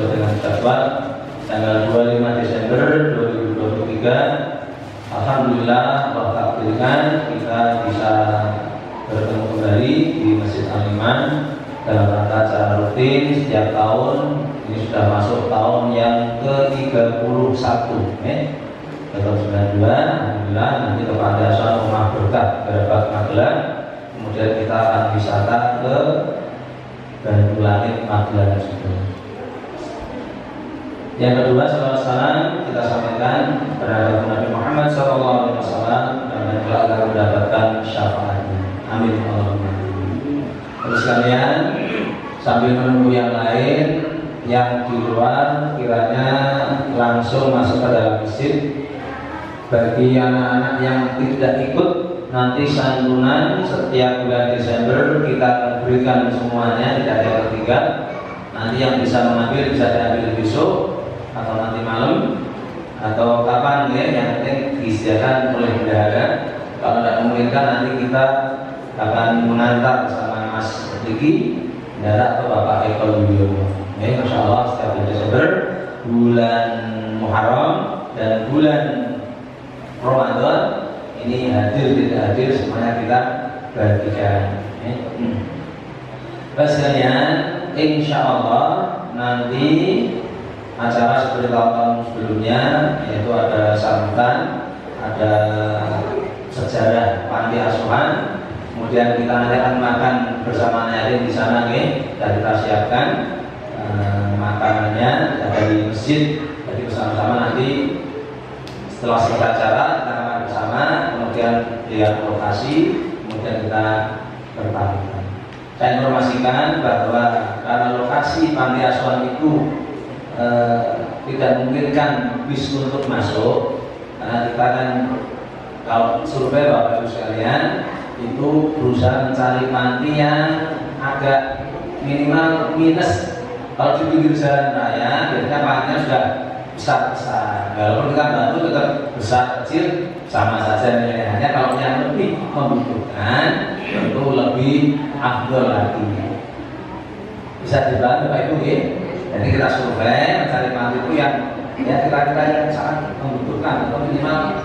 sesuai dengan jadwal tanggal 25 Desember 2023. Alhamdulillah Allah takdirkan kita bisa bertemu kembali di Masjid Al-Iman dalam rangka acara rutin setiap tahun. Ini sudah masuk tahun yang ke-31 tahun 92. Alhamdulillah nanti kepada suatu rumah berkah Garabat Magelang. Kemudian kita akan wisata ke Bandung Langit Magelang juga. Yang kedua, salam kita sampaikan kepada Nabi Muhammad SAW dan juga agar mendapatkan syafaatnya. Amin Allahumma amin. Terus sekalian, sambil menunggu yang lain yang di luar kiranya langsung masuk ke dalam masjid. Bagi anak-anak yang tidak ikut, nanti santunan setiap bulan Desember kita akan berikan semuanya, tidak ada yang ketiga. Nanti yang bisa mengambil bisa diambil besok atau nanti malam atau kapan ya, yang penting disediakan oleh bendahara. Kalau tidak memungkinkan nanti kita akan mengantar bersama Mas Riki, bendahara atau Bapak Eko Wiono. Ya, Masya Allah setiap bulan Desember, bulan Muharram dan bulan Ramadan ini hadir tidak hadir semuanya kita bagikan. Baik sekalian, insya Allah nanti acara seperti tahun sebelumnya, yaitu ada sambutan, ada sejarah panti asuhan, kemudian kita nanti akan makan bersama Narin di sana, dan kita siapkan makanannya ada di masjid. Jadi bersama-sama nanti setelah selesai acara kita makan bersama, kemudian lihat lokasi, kemudian kita berpamitan. Saya informasikan bahwa karena lokasi panti asuhan itu tidak memungkinkan bis untuk masuk, karena kita kan kalau survei Bapak Ibu sekalian itu berusaha mencari panti yang agak minimal minus. Kalau di pinggir jalan raya biasanya pantinya sudah besar-besar, walaupun kita bantu tetap besar kecil sama saja nilainya. Hanya kalau yang lebih membutuhkan itu lebih afdol lagi. Bisa dibantu Pak Ibu ya. Jadi kita survei mencari panti itu yang ya kita yang sangat membutuhkan atau minimal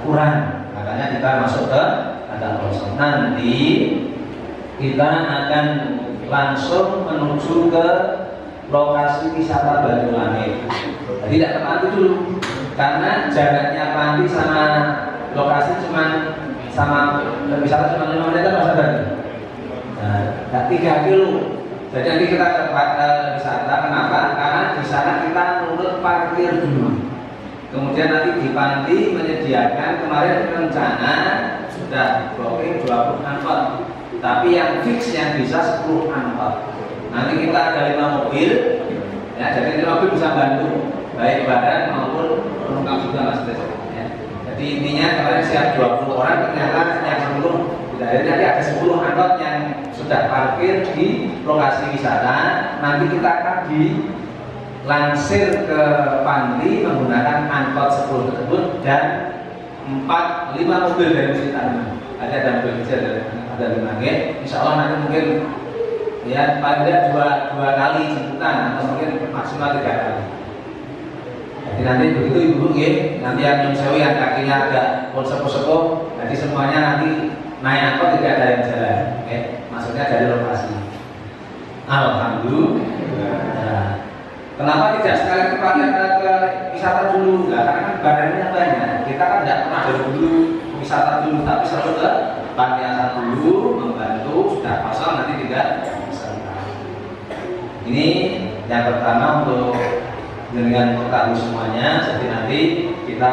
kurang. Makanya kita masuk ke kandang kosong. Nanti kita akan langsung menuju ke lokasi wisata Bandung Langit. Jadi tidak ke panti dulu, karena jaraknya panti sama lokasi cuma sama wisata cuma 5 menit Mas Abang. Nah, 3 kilo. Jadi nanti kita ke wisata, kenapa? Karena di sana kita nurut parkir dulu. Kemudian nanti di panti menyediakan, kemarin rencana sudah booking 20 angkot, tapi yang fix yang bisa 10 angkot. Nanti kita ada 5 mobil, ya, jadi 5 mobil bisa bantu baik badan maupun penumpang juga Mas Des. Ya. Jadi intinya kemarin siap 20 orang, ternyata yang 10 tidak ada. Nanti ada 10 angkot yang sudah parkir di lokasi wisata. Nanti kita akan dilansir ke panti menggunakan angkot 10 tersebut dan 5 mobil dari Masjid Al-Iman. Ada mobil kecil, ada 5 Insya Allah nanti mungkin ya pada dua kali jemputan atau mungkin maksimal 3 kali. Jadi nanti begitu ibu nanti yang nyusawi yang kakinya agak sepuh-sepuh, jadi semuanya nanti naik angkot tidak ada yang jalan, maksudnya dari lokasi. Alhamdulillah. Nah, kenapa tidak sekali ke wisata dulu? Nah, karena kan badannya banyak. Kita kan tidak pernah dari dulu wisata dulu, tapi selalu ke panti asuhan dulu membantu, sudah kosong nanti tidak. Ini yang pertama untuk dengan mengetahui semuanya. Jadi nanti kita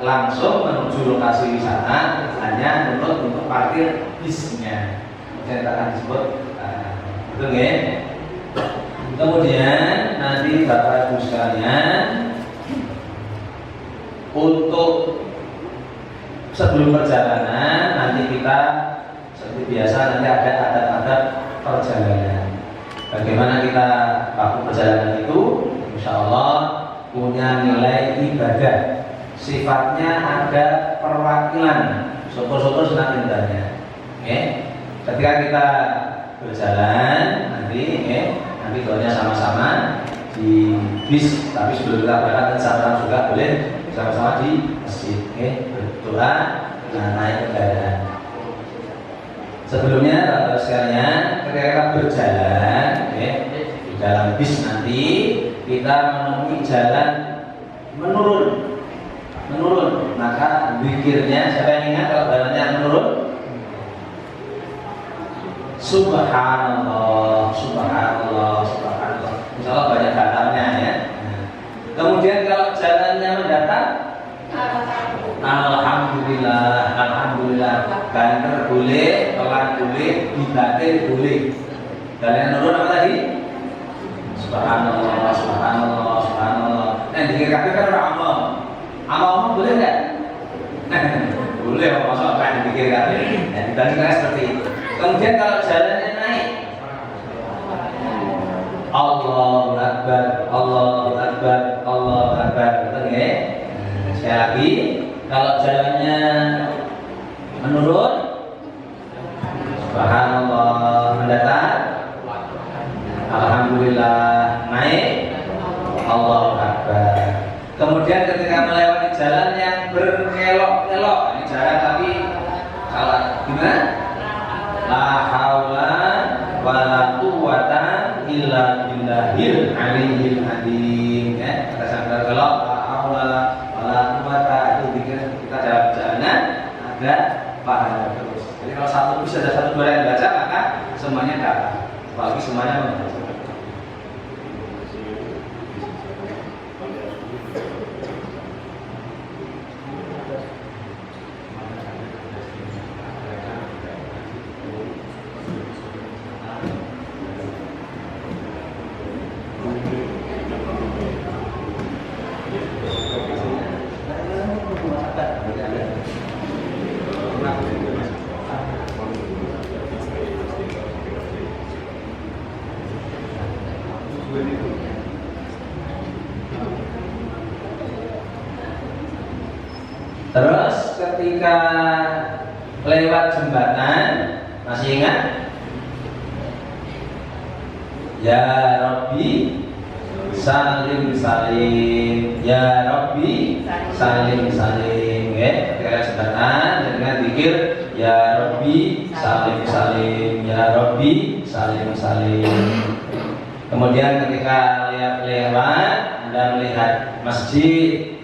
langsung menuju lokasi wisata hanya untuk parkir bisnya. Saya akan disebut betul ya. Kemudian nanti Bapak Ibu sekalian, untuk sebelum perjalanan nanti kita seperti biasa nanti ada adab-adab perjalanan. Bagaimana kita waktu perjalanan itu, insya Allah punya nilai ibadah. Sifatnya ada perwakilan. Syukur-syukur senang indahnya. Ketika kita berjalan nanti, nanti doanya sama-sama di bis, tapi sebelum kita berangkat dan sama juga boleh sama-sama di masjid, berdoa, naik kendaraan. Sebelumnya Bapak sekalian, ketika kita berjalan, di dalam bis nanti kita menemui jalan menurun, maka zikirnya siapa yang ingat kalau jalannya menurun? Subhanallah, subhanallah, subhanallah. Insyaallah banyak datangnya ya. Kemudian kalau jalannya mendatar, alhamdulillah, alhamdulillah. Banter boleh, pelan boleh, dibatir boleh. Jalannya menurun apa tadi? Subhanallah, subhanallah, subhanallah. Nah, dikir kafir kan orang amal boleh nggak? Boleh, masuk apa dikir kafir? Nah, dibandingkan seperti itu. Kemudian kalau jalannya naik, Allahu Akbar, Allahu Akbar, Allahu Akbar, betul ya? Sekali lagi, kalau jalannya menurun, Subhanallah, mendatar, alhamdulillah, naik, Allahu Akbar. Kemudian ketika melewati jalan yang berkelok-kelok, ini jalan tapi salah gimana? La haula wala quwwata illa billahil aliyyil azim. Ya, kata sambil kelok, la haula wala quwwata, itu bikin kita dalam perjalanan agak paham terus. Jadi kalau satu bisa ada satu dua yang baca, maka semuanya dapat. Apalagi semuanya membaca. Terus ketika lewat jembatan, masih ingat? Ya Rabbi salim salim, ya Rabbi salim salim. Ketika lewat jembatan dengan zikir ya Rabbi salim salim, ya Rabbi salim salim. Kemudian ketika lewat Anda melihat masjid,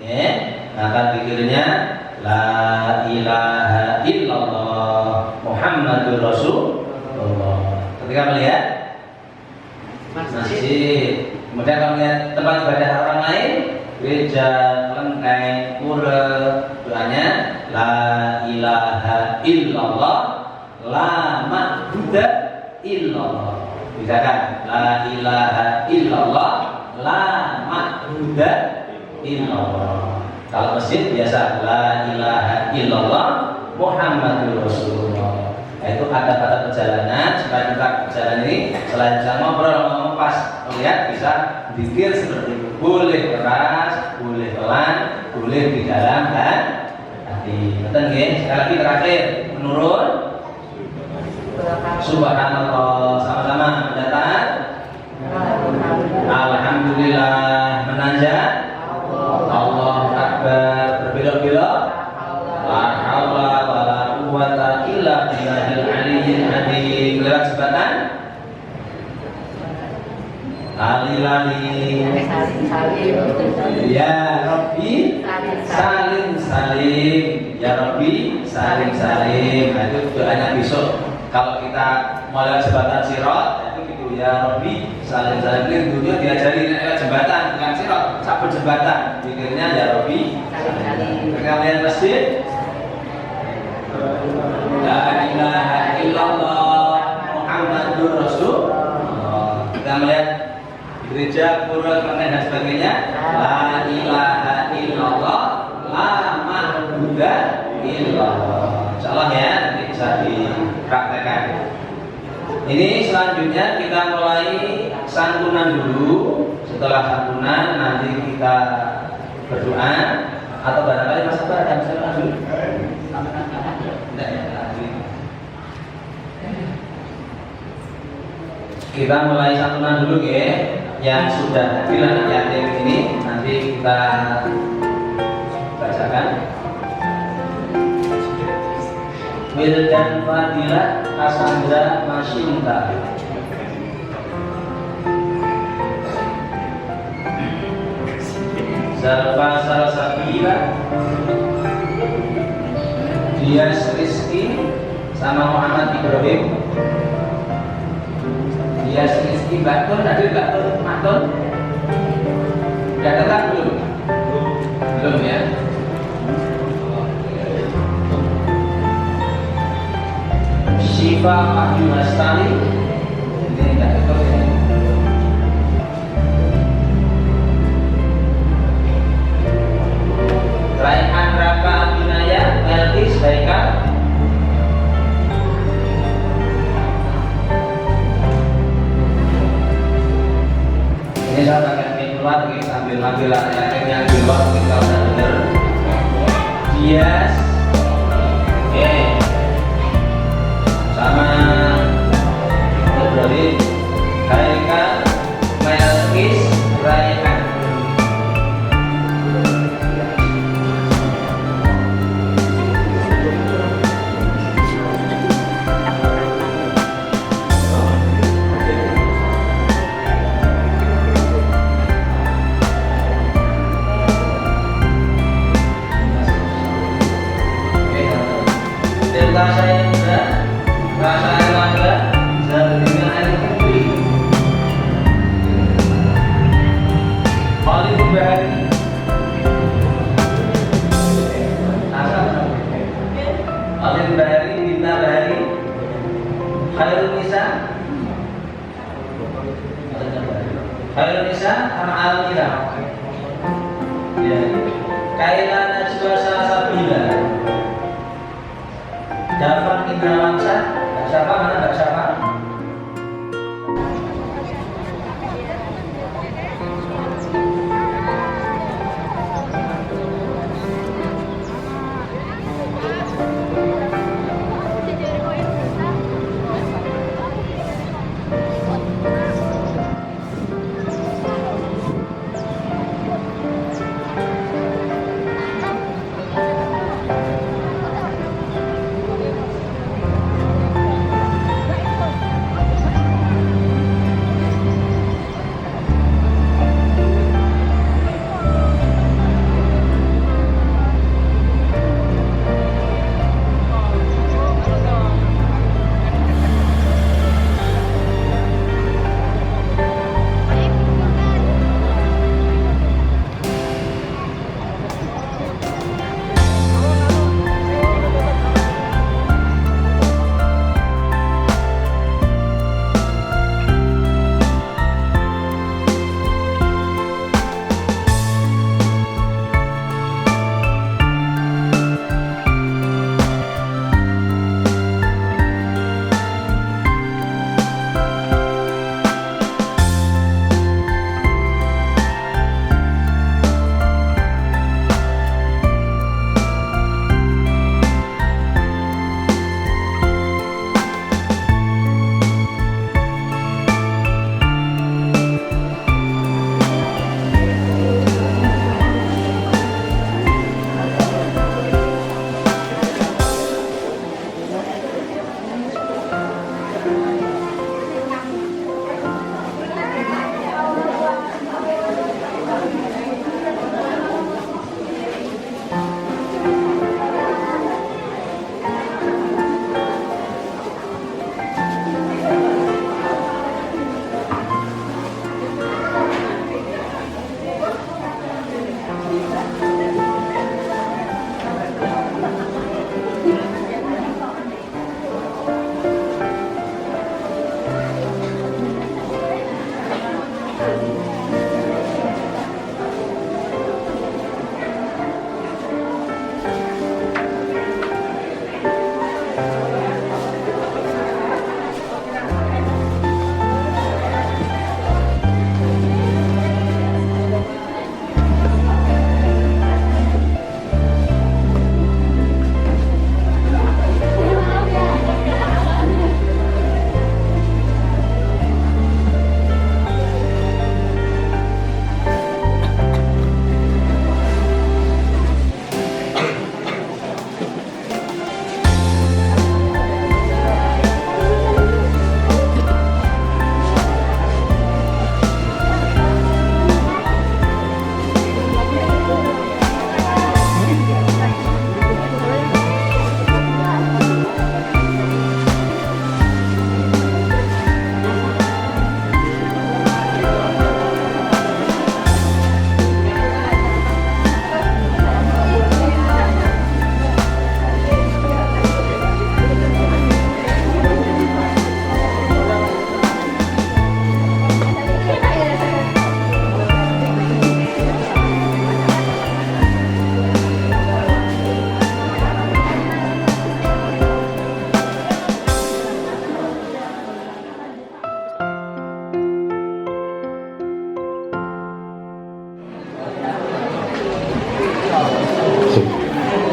maka zikirnya la ilaha illallah Muhammadur Rasulullah. Ketika melihat masjid, kemudian kalau melihat tempat ibadah orang lain, gereja, kelenteng, pura, doanya la ilaha illallah la ma'budu illallah. Bedakan, la ilaha illallah la ma'budu illallah. Kalau masjid biasa la ilaha illallah Muhammadur Rasulullah. Itu ada kata perjalanan supaya kita berjalan ini selain bisa ngobrol pas melihat bisa zikir seperti itu. Boleh keras, boleh pelan, boleh di dalam hati. Betul nggih? Sekali lagi terakhir menurun. Subhanallah, sama-sama mendatar. Alhamdulillah, menanjak. Allahu Akbar, berbelok-belok. La haula wala quwwata illa billahil aliyyil azim. Lewat jembatan. Lali-lali. Ya Rabbi salim salim, ya Rabbi salim salim. Nah, itu doanya besok kalau kita mau lewat jembatan Sirat, itu gitu ya Rabbi salim salim. Ini dunia diajari lewat jembatan, bukan Sirat, cabut jembatan. Pikirnya ya Rabbi salim salim. Kalian masjid, la ilaha illallah Muhammadur Rasulullah. Kita melihat gereja, pura, kelenteng dan sebagainya, la ilaha illallah la ma'budu illallah. Insyaallah ya, nanti bisa dipraktekkan. Ini selanjutnya kita mulai santunan dulu. Setelah santunan nanti kita berdoa atau barangkali Mas Akbar akan berdoa dulu. Kita mulai santunan dulu ya. Yang sudah bilang yatim ini nanti kita bacakan. Wildan Fadilah Cassandra Masyunta. Zalfa Salsabila, Dias Rizky sama Muhammad Ibrahim. Dias Rizky Batun, hadir Batun Matun. Udah datang belum? Belum ya. Syifa Wahyu Hastani, ini tidak ikut ya. Raihan Raka Abinaya, Meltis Baika. Ini saya akan keluar sambil ngambil yang di luar kita udah dengar. Dias, oke, sama Ibrahim, Haikal, Melkis, Raihan. Rasa yang muda, rasa air langga, zardina air putih. Khalid Bahari, Khalid Bahari, Bintang Bahari, Khairul Nisa, Khairul Nisa, sama Al-Mira. Ya, Kaila Najwa Salsabila. Dafan Indrawansa, Mbak siapa? Mana Mbak siapa?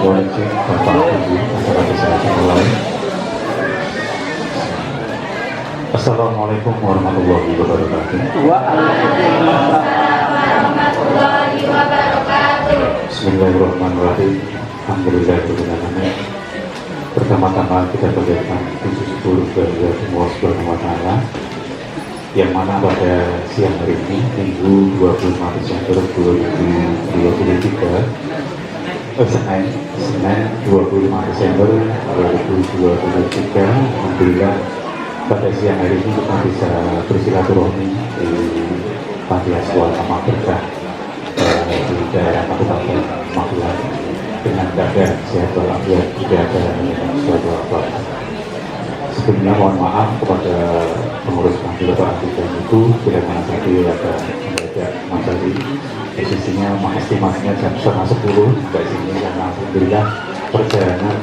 Boleh cek Bapak Ibu acara kesehatan mulai. Assalamualaikum warahmatullahi wabarakatuh. Warahmatullahi wabarakatuh. Bismillahirrahmanirrahim. Alhamdulillahirrahmanirrahim. Pertama-tama kita panjatkan puji syukur kepada Allah Subhanahu wa taala yang mana pada siang hari ini Minggu 25 Desember 2023 Senin 25 Desember 2023 Alhamdulillah pada siang hari ini kita bisa bersilaturahmi di Panti Asuhan Amal Berkah di daerah Kabupaten Magelang dengan keadaan sehat walafiat, tidak ada suatu apa-apa. Sebelumnya mohon maaf kepada pengurus panti Bapak Antikan itu bila mana tadi ada mendadak masalah posisinya mengestimasinya jam 9:30 sampai sini dan alhamdulillah perjalanan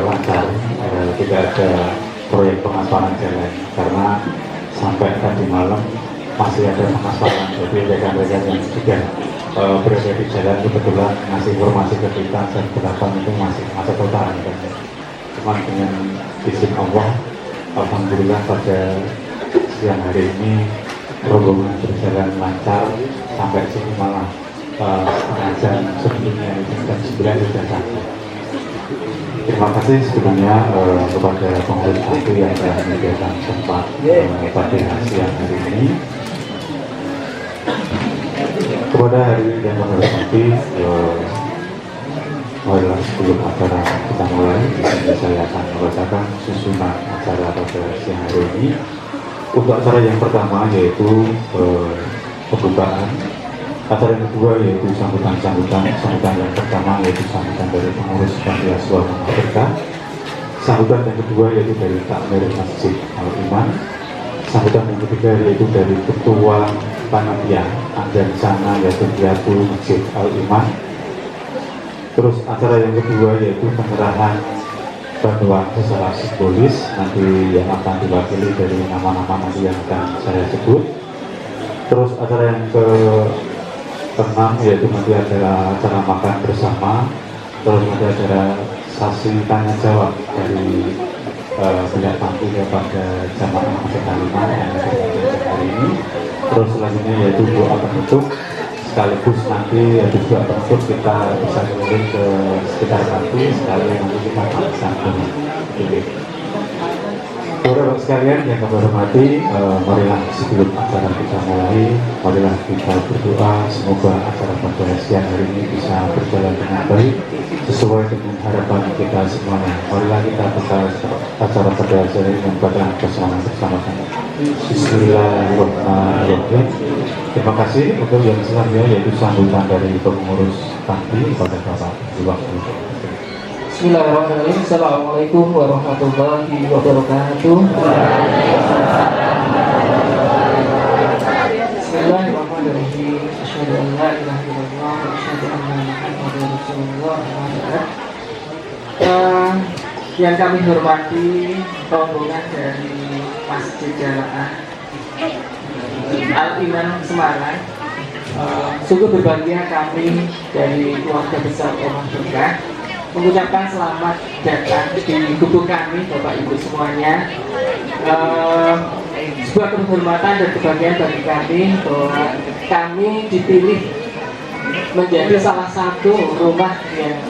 lancar, tidak ada proyek pengaspalan jalan karena sampai tadi malam masih ada pengaspalan, jadi rekan-rekan yang sudah berada di jalan kebetulan ngasih informasi ke kita jam 8 itu masih masa total kan. Cuman dengan izin Allah alhamdulillah pada siang hari ini rombongan berjalan lancar sampai sini malah setengah jam sebelumnya itu jam 9 sudah sampai. Terima kasih sebelumnya kepada pengurus panti yang telah menyediakan tempat pada siang hari ini. Kepada hari dan pengurus panti, marilah sebelum acara kita mulai, saya akan membacakan susunan acara pada siang hari ini. Untuk acara yang pertama yaitu pembukaan. Acara yang kedua yaitu sambutan yang pertama yaitu sambutan dari pengurus Panti Asuhan Amal Berkah. Sambutan yang kedua yaitu dari takmir Masjid Al-Iman. Sambutan yang ketiga yaitu dari Ketua Panitia dan sana yaitu Diatul Masjid Al-Iman. Terus acara yang kedua yaitu penyerahan bantuan secara simbolis nanti yang akan diwakili dari nama-nama nanti yang akan saya sebut. Terus acara yang ke-6 yaitu nanti adalah acara makan bersama. Terus nanti acara sesi tanya jawab dari pihak panti kepada jamaah Masjid Al-Iman yang ada hari ini. Terus selanjutnya yaitu doa penutup sekaligus nanti doa penutup kita bisa keliling ke sekitar panti sekali nanti kita akan sambung. Saudara sekalian yang kami hormati, marilah sebelum acara kita mulai, marilah kita berdoa semoga acara pada siang hari ini bisa berjalan dengan baik sesuai dengan harapan kita semuanya. Marilah kita buka acara pada siang ini dengan bacaan bersama sama. Bismillahirrahmanirrahim. Terima kasih untuk yang selanjutnya yaitu sambutan dari pengurus panti pada Bapak Ibu. Bismillahirrahmanirrahim. Assalamualaikum warahmatullahi wabarakatuh. Bismillahirrahmanirrahim. Asyhadu an la ilaha illallah wa asyhadu anna Muhammadar Rasulullah. Yang kami hormati rombongan dari Masjid Jamaah Al-Iman Semarang. Sungguh berbahagia kami dari keluarga besar Amal Berkah mengucapkan selamat datang di gubuk kami, Bapak Ibu semuanya. Sebuah kehormatan dan kebahagiaan bagi kami bahwa kami dipilih menjadi salah satu rumah yang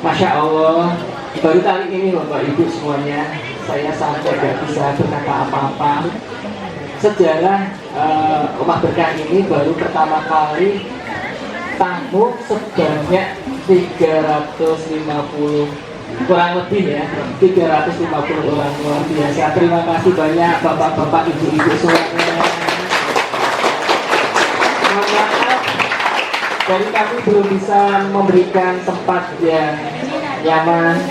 Masya Allah baru kali ini Bapak Ibu semuanya saya sampai tidak bisa berkata apa-apa. Sejarah Rumah Berkah ini baru pertama kali tamu sebanyak 350 kurang lebih ya 350 orang, luar biasa. Terima kasih banyak bapak-bapak, ibu-ibu semuanya. Mohon maaf dari kami belum bisa memberikan tempat yang nyaman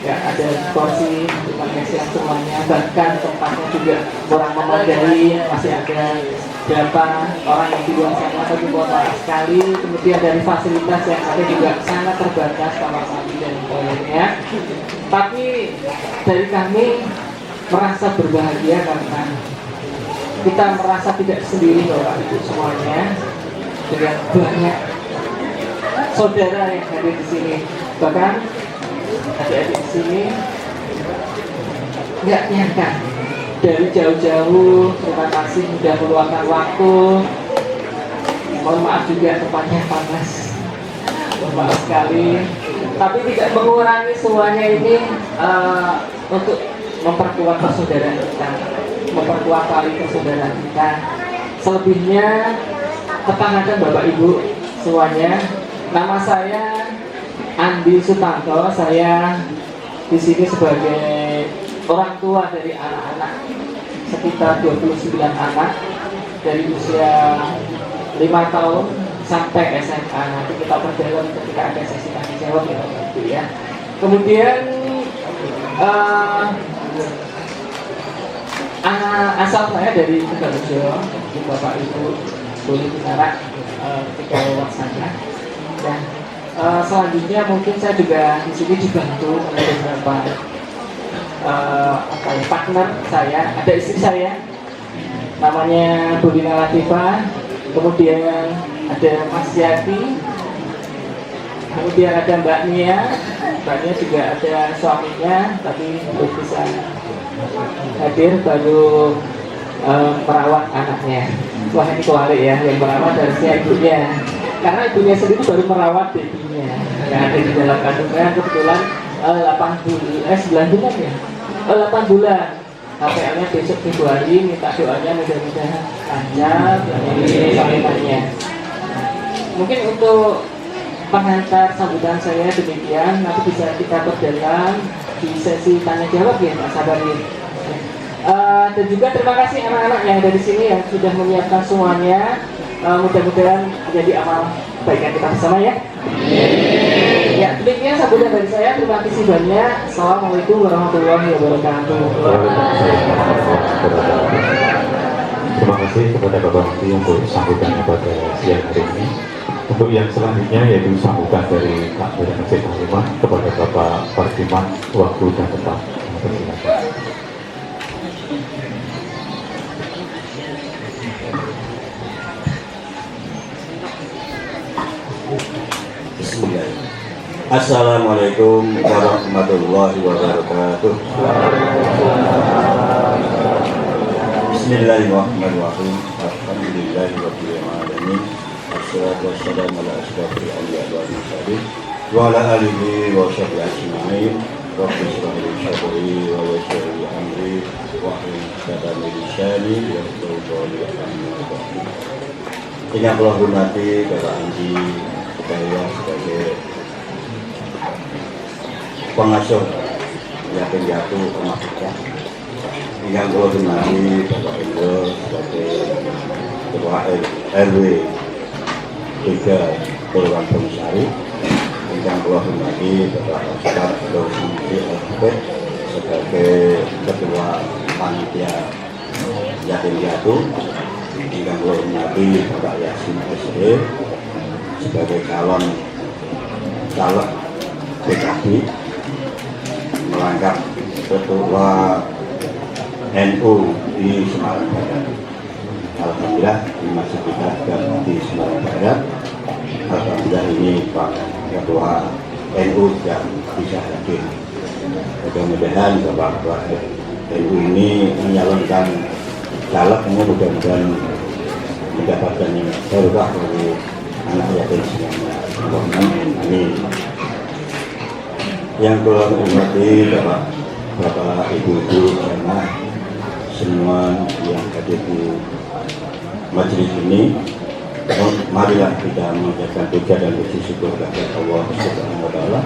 ya, ada kursi, terima kasih semuanya, bahkan tempatnya juga kurang memadai, masih ada berapa orang yang di luar sana, tapi mohon maaf sekali. Kemudian dari fasilitas yang ada juga sangat terbatas, kamar mandi dan toiletnya. Tapi dari kami merasa berbahagia karena kita merasa tidak sendiri Bapak Ibu semuanya, dengan banyak saudara yang hadir di sini. Bahkan adik-adik di sini nggak nyangka dari jauh-jauh. Terima kasih sudah meluangkan waktu. Mohon maaf juga tempatnya panas, mohon maaf sekali. Tapi tidak mengurangi semuanya ini untuk memperkuat persaudaraan kita, memperkuat tali persaudaraan kita. Selebihnya perkenalkan Bapak Ibu semuanya. Nama saya Andi Sutanto. Saya di sini sebagai orang tua dari anak-anak, sekitar 29 anak dari usia 5 tahun sampai SMA. Nanti kita perdalam ketika ada sesi tanya jawab ya. Kemudian asal saya dari Tegalrejo. Bapak Ibu boleh bicara ketika lewat sana. Dan selanjutnya mungkin saya juga di sini dibantu oleh beberapa partner saya. Ada istri saya namanya Bu Lina Latifah, kemudian ada Mas Yati, kemudian ada Mbak Nia. Mbak Nia juga ada suaminya tapi belum bisa hadir, baru merawat anaknya. Wah, ini kewalik ya, yang merawat harusnya ibunya, karena ibunya sendiri baru merawat babynya yang ada di dalam kandungan. Kebetulan 9 bulan ya, 8 bulan. KPL-nya besok Februari, minta doanya mudah-mudahan lancar sambutannya. Mungkin untuk pengantar sambutan saya demikian, nanti bisa kita perdalam di sesi tanya jawab ya Pak Sabari. Dan juga terima kasih anak-anak yang ada di sini yang sudah menyiapkan semuanya. Mudah-mudahan menjadi amal kebaikan kita bersama ya. Ya, demikian sambutan dari saya. Terima kasih banyak. Assalamualaikum warahmatullahi wabarakatuh. Terima kasih kepada Bapak Menteri untuk sambutannya pada siang hari ini. Untuk yang selanjutnya yaitu sambutan dari Kak Badan Masjid Halimah kepada Bapak Pardiman, waktu dan tempat. Silakan. Assalamualaikum warahmatullahi wabarakatuh. Bismillahirrahmanirrahim. Alhamdulillahirabbil alamin. Wassalatu wassalamu ala asyrafil anbiya'i wal mursalin wa ala alihi wa sahbihi ajma'in. Rabbi shrah li sadri wa yassir li amri wa hlul 'uqdatam min lisani yafqahu qawli. Yang Allah hormati Bapak Andi saya sebagai pengasuh yatim piatu rumah kita. Yang Allah hormati Bapak Indo sebagai Ketua RW 3 Kelurahan Komisari. Yang Allah hormati Bapak Ustaz Dr. Al-Habib sebagai Ketua Panitia Yatim Piatu. Yang Allah hormati Bapak Yasin SD sebagai calon PKB melangkap Ketua NU di Semarang Barat. Alhamdulillah di masjid kita di Semarang Barat. Alhamdulillah ini Pak Ketua NU yang bisa hadir. Mudah-mudahan Bapak NU ini menyalonkan calegnya, mudah-mudahan mendapatkan yang berkah dari anak yatim semuanya. Amin. Yang telah hormati Bapak Ibu-ibu jamaah semua yang hadir di majelis ini, marilah kita mengucapkan puja dan puji syukur kepada Allah Subhanahu wa Ta'ala,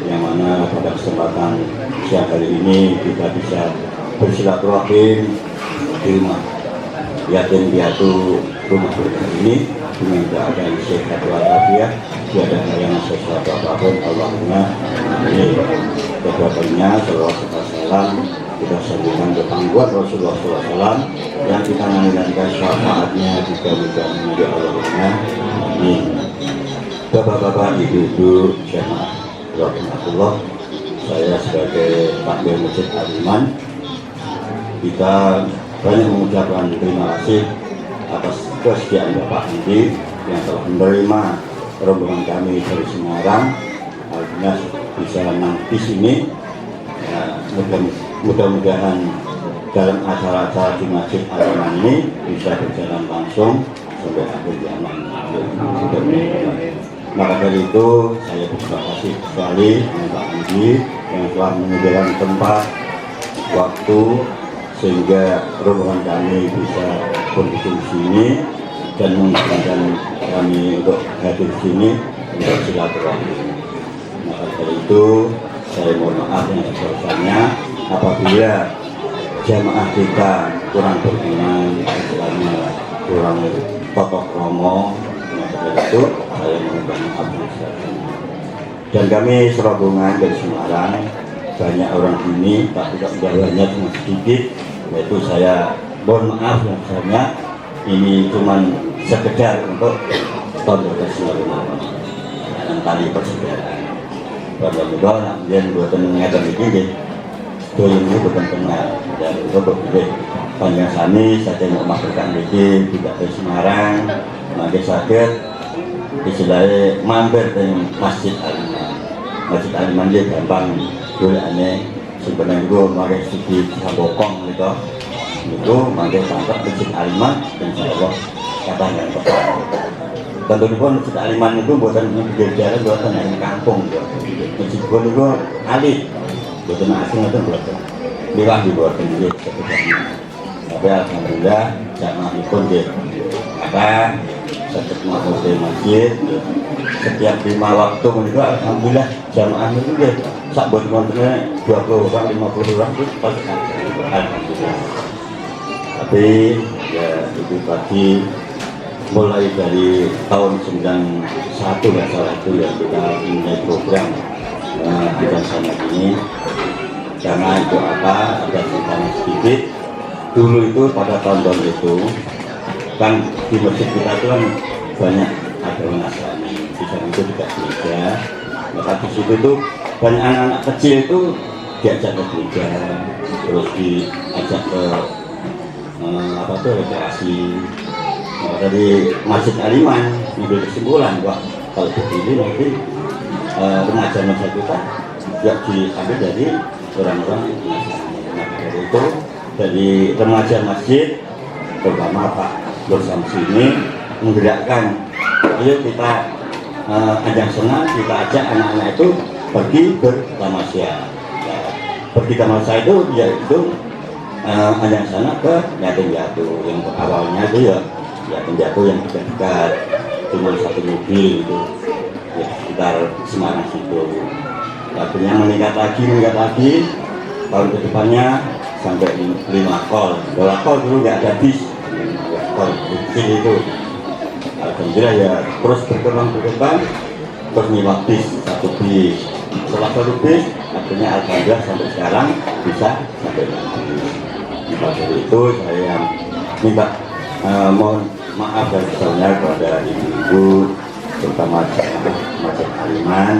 yang mana pada kesempatan siang hari ini kita bisa bersilaturahim di rumah yatim piatu rumah berkah ini dengan keadaan sehat walafiat, tiada yang sesuatu apapun. Allahumma amin. Keduanya sallallahu alaihi wasallam kita sambungkan ke pangkuan Rasulullah SAW yang kita menantikan syafaatnya juga mudah-mudahan ya Allahumma amin. Bapak-bapak, ibu-ibu jamaah rahmatullah, saya sebagai Takmir Masjid Al-Iman, kita banyak mengucapkan terima kasih atas kesediaan Bapak Andi yang telah menerima rombongan kami dari Semarang akhirnya bisa nanti sini. Ya, mudah-mudahan dalam acara-acara di Masjid Al-Iman ini bisa berjalan langsung sampai akhir zaman. Maka dari itu saya berterima kasih sekali kepada Pak Andi yang telah menyediakan tempat, waktu sehingga rombongan kami bisa berkumpul di sini dan mengizinkan kami untuk hadir di sini untuk silaturahmi. Maka dari itu saya mohon maaf yang sebesar-besarnya apabila jamaah kita kurang beriman, istilahnya kurang tokoh romo. Maka dari itu saya mohon maaf yang sebesar-besarnya. Dan kami serombongan dari Semarang, banyak orang sini, tapi jumlahnya cuma sedikit, yaitu saya mohon maaf yang sebesarnya. Ini cuma sekedar untuk tonton keseluruhan dan tali persaudaraan. Kalau juga yang buatan ngeten ini, doyan itu bukan tengah dan untuk panjang sami saya mau makan lagi tidak ke Semarang, nanti sakit istilahnya mampir ke Masjid Al-Iman. Masjid Al-Iman dia gampang, dulu aneh sebenarnya itu pakai sedikit sabokong gitu. Itu manggil tangkap Masjid Al-Iman dan insya Allah katanya tepat. Tentu pun Masjid Al-Iman itu buatan jalan buatan yang kampung. Masjid pun itu alih, buatan asing itu buatan bilang dibuatkan juga sebetulnya. Tapi alhamdulillah jamaah itu dia ada setiap masuk masjid setiap 5 waktu itu alhamdulillah jamaah itu dia sak buat kontennya 20 orang 50 orang itu pasti alhamdulillah. Tapi ya itu pagi mulai dari tahun 91 nggak salah itu ya kita mulai program kita sana ini karena itu apa ada cerita sedikit dulu itu pada tahun-tahun itu kan di masjid kita itu kan banyak agama Nasrani di sana itu juga gereja. Maka di situ itu banyak anak-anak kecil itu diajak ke gereja terus diajak ke apa tuh rekreasi. Nah, dari Masjid Al-Iman mengambil kesimpulan bahwa kalau begini nanti pengajaran masyarakat kita tidak diambil dari orang-orang Nasrani. Nah, dari itu dari remaja masjid terutama Pak Nur Samsi ini menggerakkan ayo kita ajak senang kita ajak anak-anak itu pergi bertamasya. Ya, pergi tamasya itu yaitu ajak sana ke yatim piatu yang awalnya itu ya yatim piatu yang dekat-dekat cuma satu mobil itu ya sekitar Semarang situ. Akhirnya meningkat lagi tahun kedepannya sampai 5 kol. 2 kol dulu nggak ada bis, kol kecil itu. Alhamdulillah ya terus berkembang terus 5 bis, 1 bis. Setelah 1 bis akhirnya alhamdulillah sampai sekarang bisa sampai 5 bis. Maka dari itu saya minta mohon maaf dan besarnya kepada ibu-ibu terutama Masjid Al-Iman.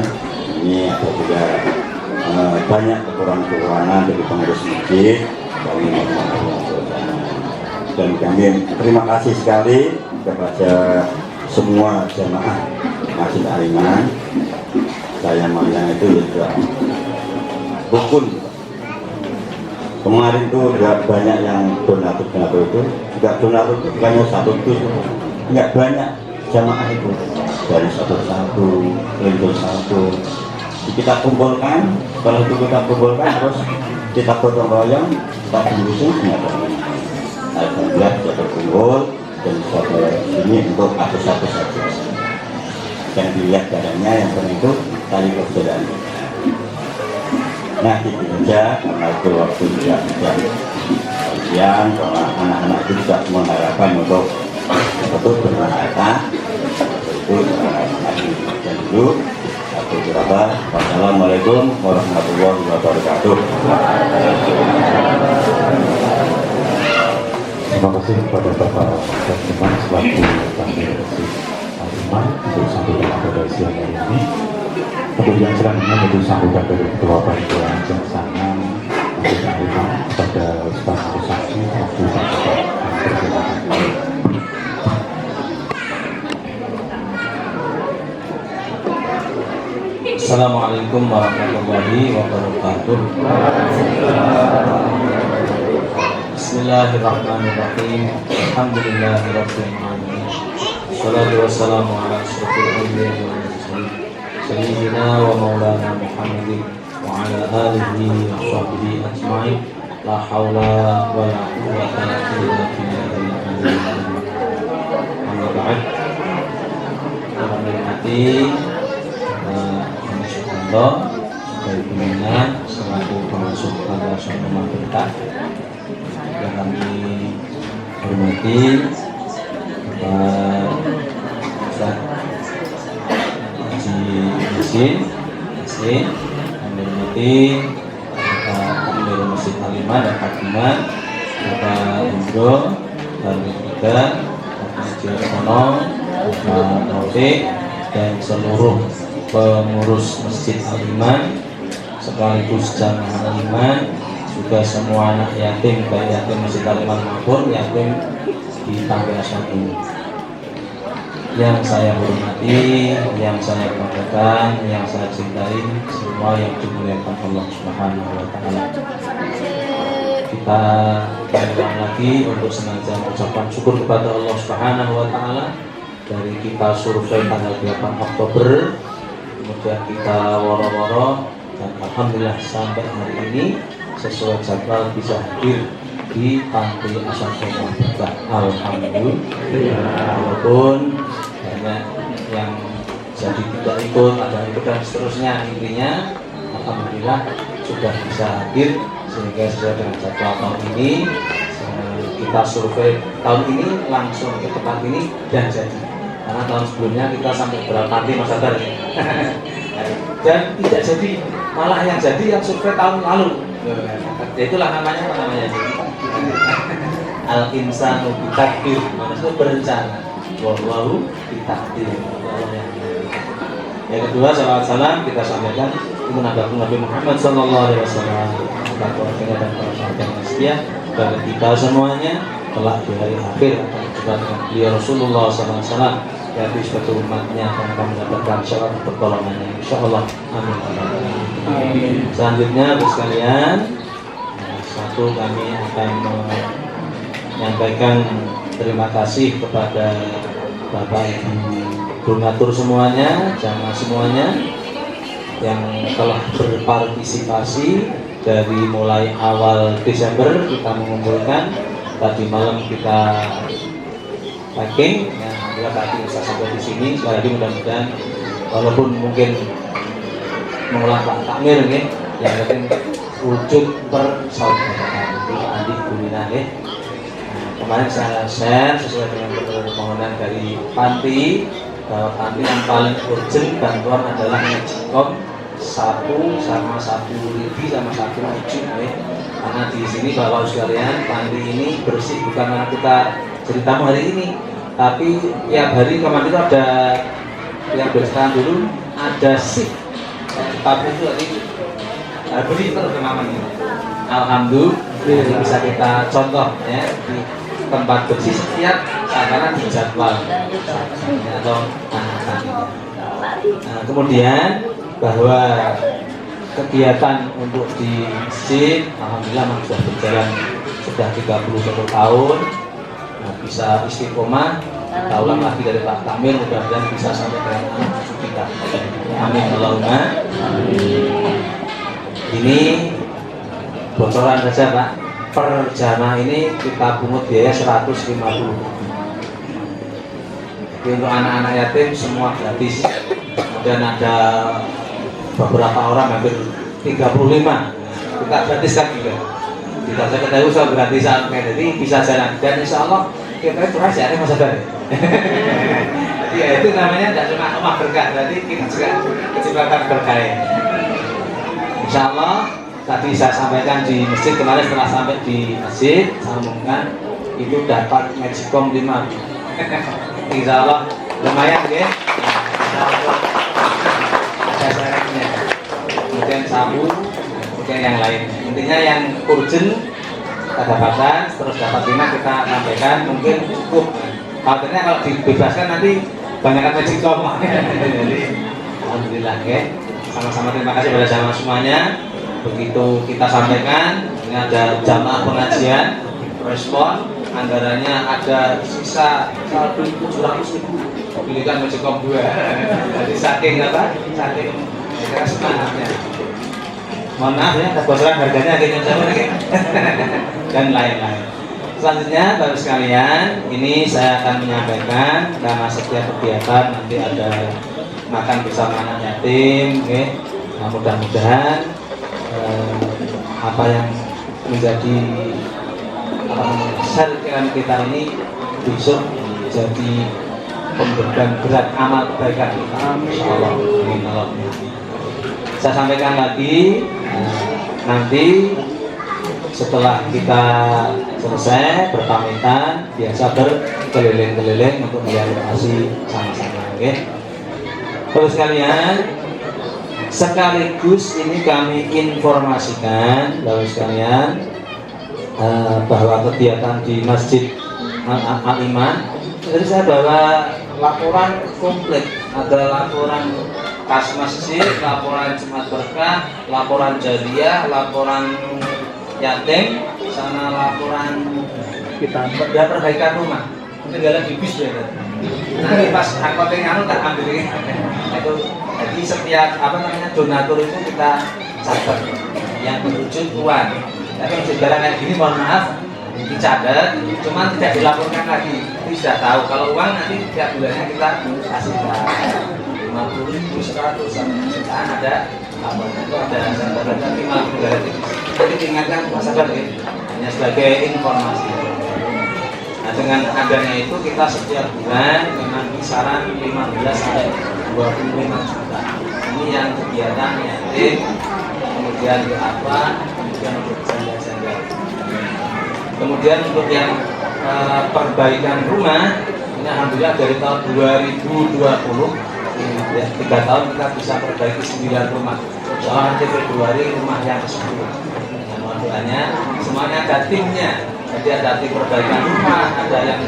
Ini ada juga banyak kekurangan-kekurangan dari pengurus masjid. Kami mohon maaf dan kami terima kasih sekali kepada semua jamaah Masjid Al-Iman. Saya maunya itu juga rukun. Kemarin itu juga banyak yang donatur itu juga donatur itu bukannya satu itu enggak banyak jamaah itu dari satu kita kumpulkan. Kalau itu kita kumpulkan terus kita gotong royong kita diusung ternyata alhamdulillah bisa berkumpul dan sampai sini untuk satu saja yang dilihat caranya yang penting itu tali persaudaraan. Nah itu saja karena itu waktu juga siang karena anak-anak itu juga mengharapkan untuk berwisata itu dan dulu aku berapa. Wassalamualaikum warahmatullahi wabarakatuh. Terima kasih kepada Bapak dan teman selaku Tamir Masjid Al-Iman untuk sambutan pada siang hari ini. Kemudian selanjutnya untuk sambutan dari Ketua Panitia Pelaksana Masjid Al-Iman kepada Ustaz Saksi waktu sambutan persilakan. Assalamualaikum warahmatullahi wabarakatuh. Bismillahirrahmanirrahim. Alhamdulillahirabbil alamin. Wassalatu wassalamu ala asyrofil anbiya'i wal mursalin sayyidina wa maulana Muhammadin wa ala alihi wa sahbihi ajma'in. La haula wa la quwwata illa billahil aliyyil azim. Amma ba'd. Allah sebagai pimpinan selaku pengasuh pada suatu rumah berkah yang kami hormati Bapak Ustaz Haji Yasin kami hormati Bapak Amir Masjid Al-Iman dan Fatimah, Bapak Indro dan juga Bapak Haji Arsono, Bapak Taufik dan seluruh pengurus Masjid Al-Iman sekaligus jamaah Al-Iman, juga semua anak yatim, baik yatim Masjid Al-Iman maupun yatim di panti asuhan. Yang saya hormati, yang saya banggakan, yang saya cintai, semua yang dimuliakan Allah Subhanahu wa taala. Kita kembali lagi untuk sengaja mengucapkan syukur kepada Allah Subhanahu wa taala. Dari kita survei tanggal 8 Oktober, kemudian kita woro-woro, dan alhamdulillah sampai hari ini sesuai jadwal bisa hadir di Panti Asuhan Berkah. Alhamdulillah, walaupun banyak yang jadi tidak ikut, ada ikut dan seterusnya, intinya alhamdulillah sudah bisa hadir sehingga sesuai dengan jadwal tahun ini. Kita survei tahun ini langsung ke tempat ini dan jadi. Karena tahun sebelumnya kita sampai berapa panti Mas Sabar dan tidak jadi, malah yang jadi yang survei tahun lalu. Itulah namanya apa namanya? Al-insanu bitakdir, manusia berencana. Wallahu bitakdir. Yang kedua, salam kita sampaikan menambahkan Nabi Muhammad SAW, para keluarga dan para sahabat yang setia, dan kita semuanya telah di hari akhir akan berjumpa dengan beliau Rasulullah SAW, yaitu sebagai umatnya akan mendapatkan syarat pertolongannya, insyaallah. Amin. Selanjutnya bagi sekalian, satu, kami akan menyampaikan terima kasih kepada Bapak Ibu donatur semuanya, jamaah semuanya yang telah berpartisipasi dari mulai awal Desember kita mengumpulkan. Tadi malam kita packing, ya, alhamdulillah tadi bisa sampai di sini. Sekali lagi mudah-mudahan walaupun mungkin mengulang Pak Takmir nih, yang penting wujud persaudaraan di Andi Bulina nih. Kemarin saya share sesuai dengan permohonan dari Panti, bahwa Panti yang paling urgent bantuan adalah Magicom 1 sama 1 lidi sama 1 uji nih. Karena di sini Bapak sekalian, Panti ini bersih bukan karena kita ceritamu hari ini, tapi tiap hari kemarin itu ada yang bersihkan dulu, ada shift tapi itu tadi beri terus namanya. Alhamdulillah bisa kita contoh ya di tempat bersih setiap karena di jadwal atau anak-anak. Nah, kemudian bahwa kegiatan untuk di masjid alhamdulillah sudah berjalan sudah 31 tahun. Nah, bisa istiqomah, kita ulang lagi dari Pak Kamil, mudah-mudahan bisa sampai dengan anak cucu kita. Amin Allahumma. Ini bocoran saja Pak, per jamaah ini kita pungut biaya 150. Jadi untuk anak-anak yatim semua gratis. Kemudian ada beberapa orang hampir 35 kita gratiskan juga. Kita saya ketahui soal gratisan, jadi bisa jalan dan insya Allah kita itu rahasia ini masa depan. Jadi ya itu namanya tidak cuma rumah berkah, berarti kita juga kecipratan berkah. Insya Allah tadi saya sampaikan di masjid kemarin, setelah sampai di masjid saya umumkan itu dapat Magicom 5. Insya Allah lumayan ya. Ada syaratnya. Kemudian sabu, kemudian yang lain. Intinya yang urgent kita dapatkan, terus dapat 5 kita sampaikan mungkin cukup. Khawatirnya kalau dibebaskan nanti banyakkan Magicom. Jadi alhamdulillah ya. sama-sama terima kasih pada jamaah semuanya. Begitu kita sampaikan, ini ada jamaah pengajian, respon, anggarannya ada sisa 700.000 pilihan Magicom 2. Jadi saking apa? Saking kira semangatnya. Mohon maaf ya, atas bocoran harganya akhirnya sama dan lain-lain. Selanjutnya, Bapak sekalian, ini saya akan menyampaikan karena setiap kegiatan nanti ada makan bersama anak yatim, okay? Nah, mudah-mudahan apa yang menjadi syariat kita ini besok jadi pembeban berat amal kebaikan kita. Insyaallah. Saya sampaikan lagi, nanti setelah kita selesai berpamitan, biasa berkeliling-keliling untuk melihat lokasi sama-sama, oke? Terus sekalian, sekaligus ini kami informasikan Bapak sekalian bahwa kegiatan di Masjid Al-Iman, jadi saya bawa laporan komplit, ada laporan kas masjid, laporan Jumat Berkah, laporan jariah, laporan yatim, sama laporan kita perbaikan rumah. Tinggal di bis ya kan. Nanti pas angkotnya tak ambil itu. Jadi setiap donatur itu kita catat yang menuju uang. Tapi untuk barang kayak gini mohon maaf dicatat, cuma tidak dilaporkan lagi. Jadi sudah tahu kalau uang nanti tiap bulannya kita kasih 50.000, 100, sampai jutaan ada laporan itu ada catatan 50.000. Jadi diingatkan sahabat ya, hanya sebagai informasi. Nah, dengan adanya itu kita setiap bulan memang kisaran 15 sampai 25 juta. Ini yang kegiatan yatim, kemudian untuk apa, kemudian untuk janda-janda. Kemudian untuk yang perbaikan rumah, ini alhamdulillah dari tahun 2020 ya, 3 tahun kita bisa perbaiki 9 rumah. Soalnya nanti Februari rumah yang ke-10. Mohon doanya, semuanya ada timnya. Jadi ada tim perbaikan rumah, ada yang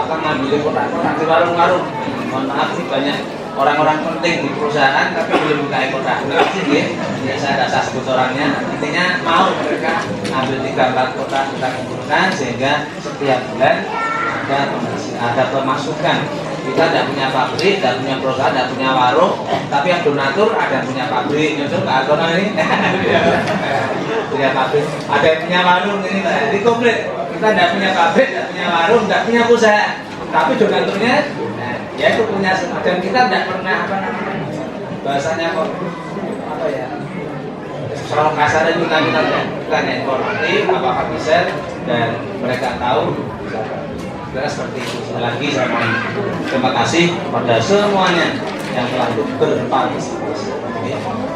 ngambil kotak-kotak di warung-warung. Mohon maaf sih banyak orang-orang penting di perusahaan tapi belum buka kotak. Nanti ya saya tidak sebut orangnya. Intinya mau mereka ambil 3-4 kotak kita kumpulkan sehingga setiap bulan ada pemasukan. Kita tidak punya pabrik, tidak punya perusahaan, tidak punya warung, tapi yang donatur ada yang punya pabrik. Nyusul Pak Artono ini punya pabrik, ada yang punya warung ini Pak. Jadi komplit. Kita tidak punya pabrik, tidak punya warung, tidak punya perusahaan, tapi donaturnya ya itu punya. Dan kita tidak pernah bahasanya kok soal kasar itu kita yang informatif, apa bisa dan mereka tahu. Seperti itu. Sekali lagi saya mohon terima kasih kepada semuanya yang telah berpartisipasi.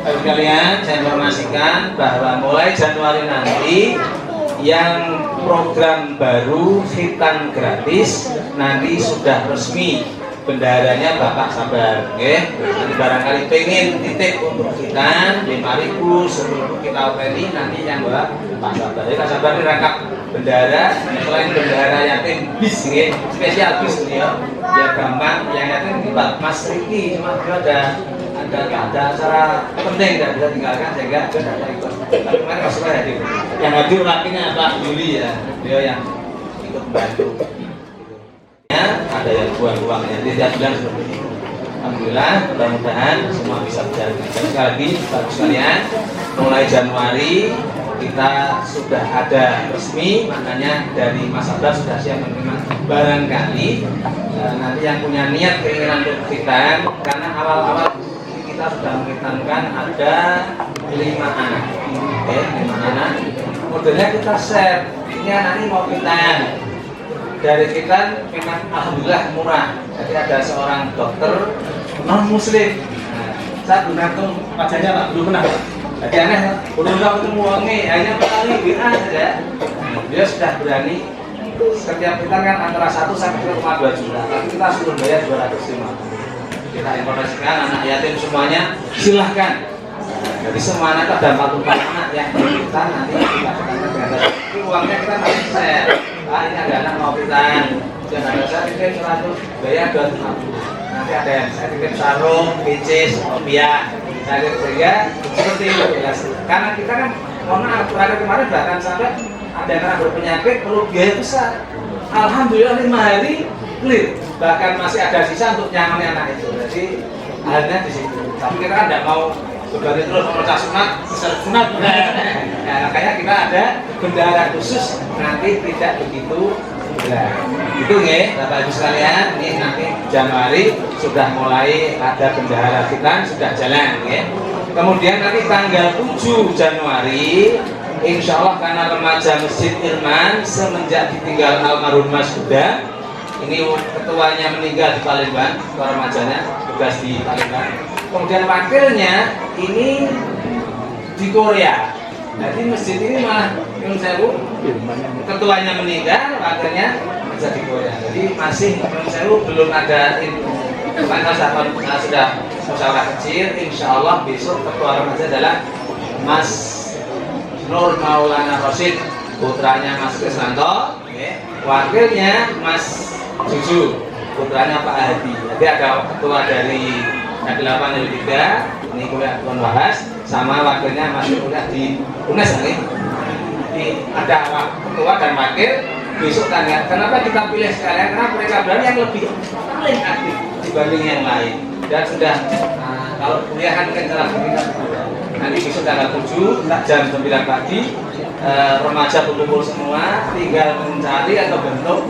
Baik kalian, saya informasikan bahwa mulai Januari nanti yang program baru khitan gratis nanti sudah resmi. Bendaharanya Bapak Sabar, nanti barangkali pengen titip untuk khitan 5.000, 10.000 kita openi nanti yang bawa Pak Sabar. Jadi Pak Sabar ini rangkap bendahara, selain bendahara yatim bis, spesial bis ya, biar gampang. Yang yatim Pak Mas Riki, cuma dia ada acara penting tidak bisa tinggalkan sehingga dia tidak ikut. Tapi kemarin Mas Sabar hadir. Yang hadir rapinya Pak Yuli ya, dia yang ikut membantu. Ada yang buang-buangnya, tidak bilang seperti itu. Alhamdulillah, mudah-mudahan semua bisa berjalan. Sekali lagi, bagus sekalian, mulai Januari kita sudah ada resmi, makanya dari Mas Abdul sudah siap menerima. Barangkali nanti yang punya niat keinginan untuk khitan, karena awal-awal kita sudah menghitankan ada 5 anak, 5 anak. Modelnya kita share, ini anaknya mau khitan. Dari kita memang alhamdulillah murah. Jadi ada seorang dokter non muslim. Saya gunakan wajahnya Pak, belum pernah. Jadi aneh, belum ketemu uangnya, hanya kali WA saja. Dia sudah berani. Setiap kita kan antara 1 sampai 1,2 juta. Tapi kita suruh bayar 250. Kita informasikan anak yatim semuanya silahkan. Jadi semua anak ada 44 anak yang kita nanti kita dengan uangnya kita nanti share. Ini ada anak mau khitan, dan ada saya titip 100, bayar 250. Nanti ada yang saya titip sarung, picis, kopiah, Sehingga seperti itu jelas. Karena kita kan mohon maaf terakhir kemarin bahkan sampai ada yang berpenyakit perlu biaya besar. Alhamdulillah 5 hari clear. Bahkan masih ada sisa untuk nyangani anak itu. Jadi akhirnya di situ. Tapi kita kan tidak mau berganti terus memecah sunat, besar sunat. Nah, makanya kita ada bendahara khusus nanti tidak begitu. Nah, itu nih Bapak Ibu sekalian, ini nanti Januari sudah mulai ada bendahara kita sudah jalan ya. Kemudian nanti tanggal 7 Januari insya Allah karena remaja Masjid Irman semenjak ditinggal almarhum Mas Huda, ini ketuanya meninggal di Palembang, ketua remajanya tugas di Palembang. Kemudian wakilnya ini di Korea. Jadi masjid ini malah Nyun Sewu ketuanya meninggal, wakilnya masih di Korea. Jadi masih Nyun Sewu belum ada karena sudah musyawarah kecil. Insya Allah besok ketua remaja adalah Mas Nur Maulana Rosid, putranya Mas Krisnanto, wakilnya Mas Juju, putranya Pak Hadi. Jadi ada ketua dari K8 dari 3, ini kuliah Tuan Wahas, sama wakilnya masih kuliah di UNES nih. Jadi ada ketua dan wakil besok tanggal. Kenapa kita pilih sekalian? Karena mereka berani yang lebih paling aktif dibanding yang lain. Dan sudah kalau kuliah kan mungkin salah kita. Nanti besok tanggal 7 jam 9 pagi remaja berkumpul semua, tinggal mencari atau bentuk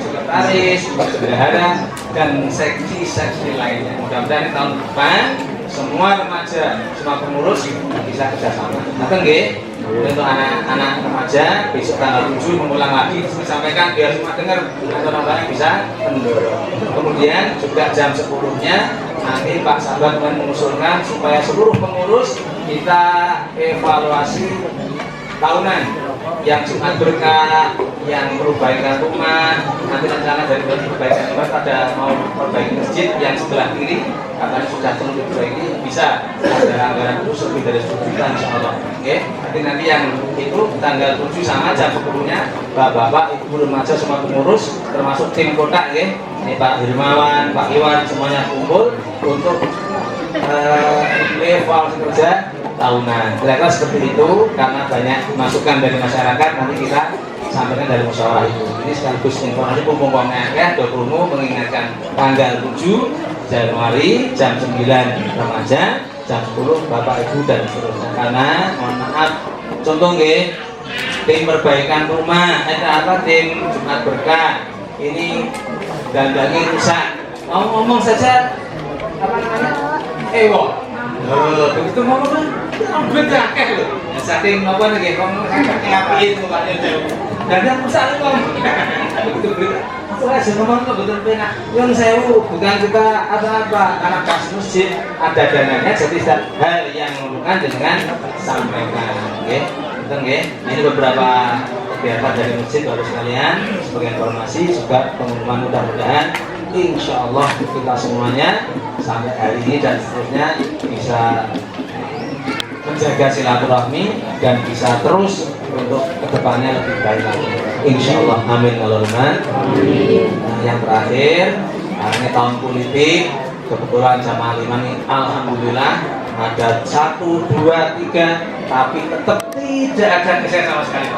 sekretaris, bendahara, dan seksi-seksi lainnya. Mudah-mudahan tahun depan semua remaja, semua pengurus bisa kerjasama. Nah, untuk anak-anak remaja besok tanggal 7 mengulang lagi disampaikan biar semua dengar atau namanya bisa mendorong. Kemudian juga jam 10-nya nanti Pak Sahabat mengusulkan supaya seluruh pengurus kita evaluasi tahunan yang Jumat berkah, yang perbaikan rumah, nanti rencana dari perbaikan rumah ada mau perbaiki masjid yang sebelah kiri katanya sudah perlu diperbaiki, bisa ada anggaran khusus lebih dari 10 juta insya Allah. Oke, nanti yang itu tanggal 7 sama jam 10-nya bapak-bapak, ibu remaja semua pengurus termasuk tim kotak ya. Ini Pak Hirmawan, Pak Iwan semuanya kumpul untuk evaluasi kerja tahunan. Kira-kira seperti itu karena banyak masukan dari masyarakat nanti kita sampaikan dari musyawarah itu. Ini sekaligus informasi mumpung-mumpungnya ya, Dokurmu mengingatkan tanggal 7 Januari jam 9 remaja, jam 10 Bapak Ibu dan seterusnya. Karena mohon maaf, contoh nggih, tim perbaikan rumah, tim Jumat Berkah ini gandangnya rusak. Mau ngomong saja apa namanya? Begitu ngomong kan, beda kayak loh. Saking apa nih, ngomong ngapain tuh Pak Jojo? Dan yang rusak itu begitu beda. Aku aja ngomong kok betul benar. Yang Sewu bukan kita apa-apa, karena kas masjid ada dananya, jadi hal yang memerlukan dengan sampaikan. Oke, betul nggih? Ini beberapa kegiatan dari masjid baru sekalian sebagai informasi juga pengumuman mudah-mudahan insya Allah kita semuanya sampai hari ini dan seterusnya bisa menjaga silaturahmi dan bisa terus untuk kedepannya lebih baik lagi insya Allah, amin Allahumma. Yang terakhir, ini tahun politik, kebetulan jamaah 5 ini alhamdulillah ada 1, 2, 3 tapi tetap tidak ada kesan sama sekali.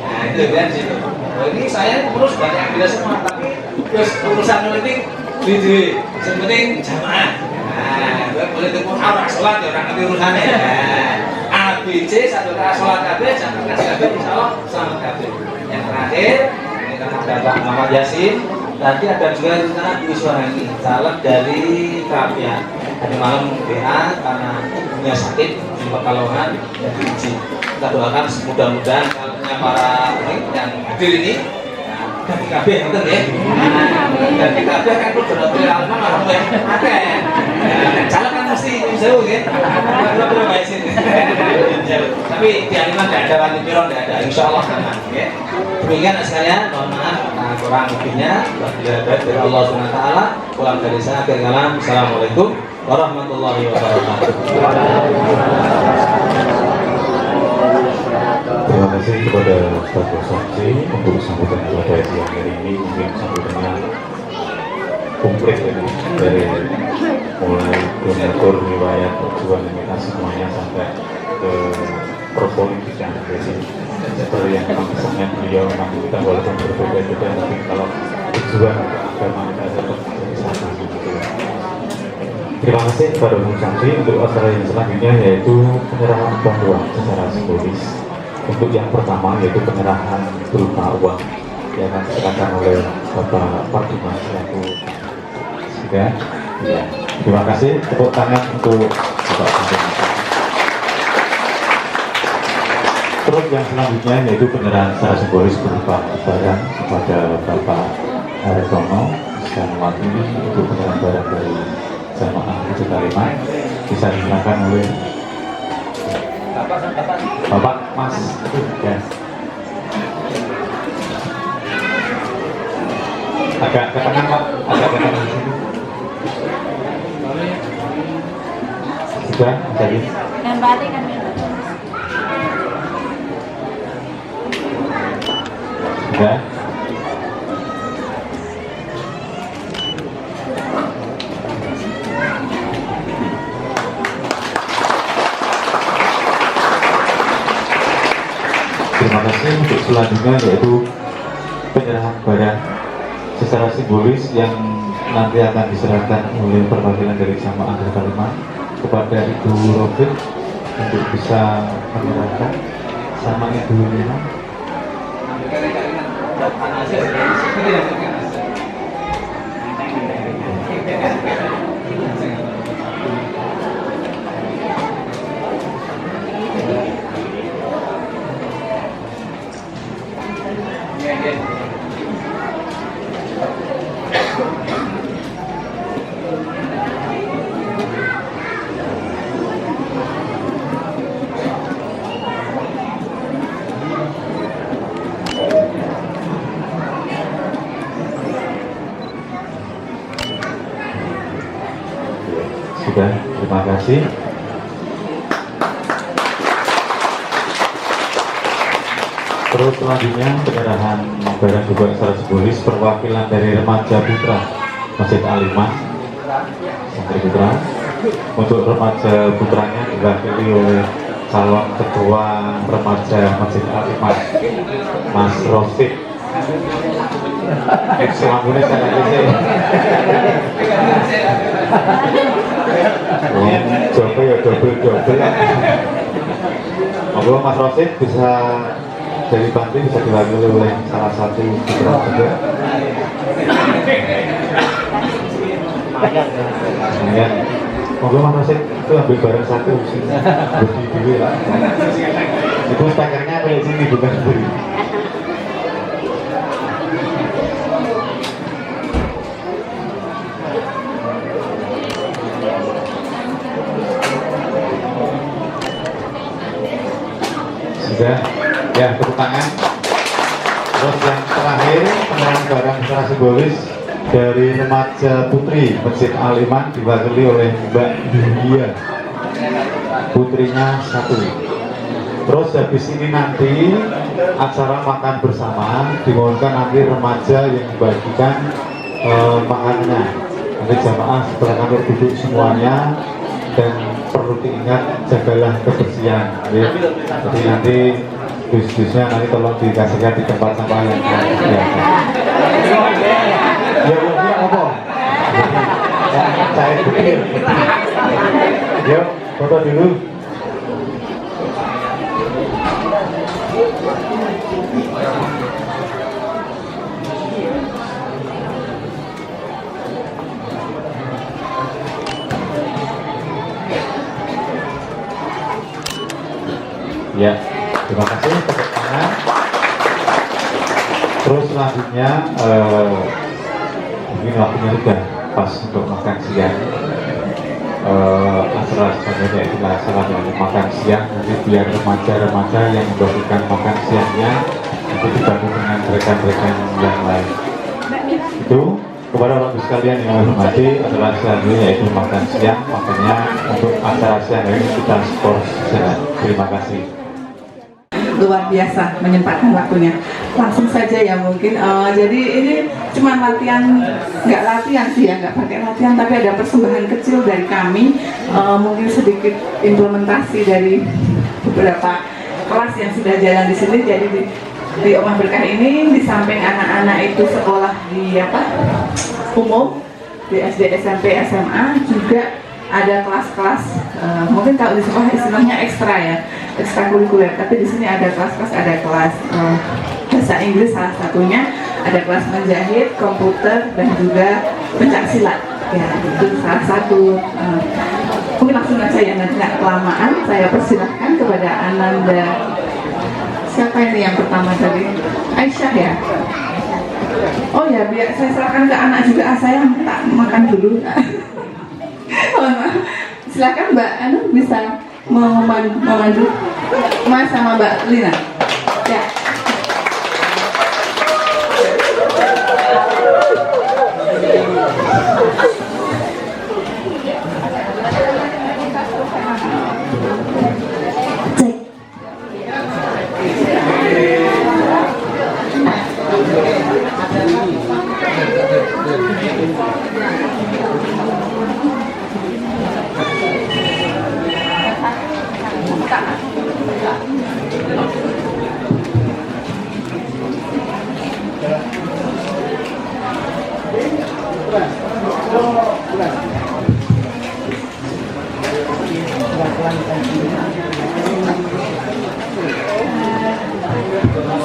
Nah itu kan situ. Ini saya urus banyak yang tidak semua tapi terus urusan politik di yang penting jamaah. Nah, politik pun harus sholat ya orang ngerti urusannya. ABC satu kali sholat KB, jangan kasih KB insya Allah sama KB. Yang terakhir ini kan ada Pak Muhammad Yasin. Nanti ada juga rencana Bu Suhani, caleg dari KPA. Tadi malam BA karena ibunya sakit di Pekalongan dan diuji. Kita doakan mudah-mudahan kalengnya para yang hadir ini ganti KB, betul ya? Ganti KB kan itu sudah beralaman orang tua ada ya. Caleg kan mesti jauh ya. Berapa baik sih? Tapi di Aliman tidak ada, Wati Pirong tidak ada. Insya Allah aman. Demikian sekalian, mohon maaf kurang lebihnya. Dari Allah SWT. Pulang dari saya akhir kalam. Assalamualaikum warahmatullahi wabarakatuh. Terima kasih kepada Ustaz Somsi untuk sambutan kepada siang hari ini. Mungkin sambutannya komplit dari mulai donatur riwayat perjuangan kita semuanya sampai ke propolitik yang terjadi seperti yang pesannya beliau memang kita walaupun berbeda-beda tapi kalau tujuan agama kita tetap bersama gitu. Terima kasih kepada Bung Samsi. Untuk acara yang selanjutnya yaitu penyerahan bantuan secara simbolis. Untuk yang pertama yaitu penyerahan berupa uang yang akan diserahkan oleh Bapak Pak Dimas selaku sudah. Ya. Terima kasih, tepuk tangan untuk Bapak Dimas. Terus yang selanjutnya yaitu penyerahan secara simbolis berupa barang kepada Bapak Hartono dan mewakili untuk penyerahan barang dari jamaah Masjid Al-Iman bisa diserahkan oleh Bapak Mas ya. Agak ke tengah Pak, agak ke tengah sini. Sudah, jadi. Dan batik kan Sudah. Terima kasih. Untuk selanjutnya yaitu penyerahan barang secara simbolis yang nanti akan diserahkan oleh perwakilan dari jamaah Al-Iman kepada Ibu Robin untuk bisa menyerahkan sama Ibu Nina. Sudah, terima kasih. Terus selanjutnya penyerahan barang juga secara simbolis perwakilan dari remaja putra Masjid Al-Iman Santri Putra. Untuk remaja putranya diwakili oleh calon ketua remaja Masjid Al-Iman Mas Rosid. Selamunya saya sih. Coba ya double. Monggo Mas Rosid bisa dari bantu bisa diwakili oleh salah satu putra juga. Ya. Monggo Mas Rosid itu ambil barang satu sini. Berdiri dulu ya. Itu speakernya kayak sini bukan beri. Sudah, ya tepuk tangan. Terus yang terakhir penyerahan barang secara simbolis dari remaja putri Masjid Al-Iman diwakili oleh Mbak Yulia, putrinya satu. Terus habis ini nanti acara makan bersama dimohonkan nanti remaja yang membagikan makanannya. Nanti jamaah setelah kantor duduk semuanya dan perlu diingat jagalah kebersihan. Jadi nanti dus-dusnya nanti tolong dikasihkan di tempat sampah yang ya apa? Saya pikir. Yuk, foto dulu. Ya, terima kasih tepuk tangan. Terus selanjutnya mungkin waktunya sudah pas untuk makan siang. Acara selanjutnya itu selanjutnya makan siang. Nanti biar remaja-remaja yang membagikan makan siangnya itu dibantu dengan rekan-rekan yang lain. Itu kepada Bapak sekalian yang hormati adalah selanjutnya yaitu makan siang. Makanya untuk acara siang ini kita skor secara. Terima kasih. luar biasa menyempatkan waktunya. Langsung saja ya mungkin. Jadi ini cuma latihan, nggak latihan sih ya, nggak pakai latihan, tapi ada persembahan kecil dari kami. Mungkin sedikit implementasi dari beberapa kelas yang sudah jalan di sini. Jadi di Omah Berkah ini di samping anak-anak itu sekolah di umum, di SD, SMP, SMA, juga ada kelas-kelas, mungkin kalau di sekolah istilahnya ekstra ya, ekstrakurikuler, tapi di sini ada kelas-kelas, ada kelas bahasa Inggris salah satunya, ada kelas menjahit, komputer, dan juga pencaksilat. Ya, itu salah satu. Mungkin langsung aja ya, nanti nggak kelamaan, saya persilahkan kepada Ananda. Siapa ini yang pertama tadi? Aisyah ya? Oh ya, biar saya serahkan ke anak juga, saya tak makan dulu. Silakan Mbak Anu bisa memandu Mas sama Mbak Lina. Ya.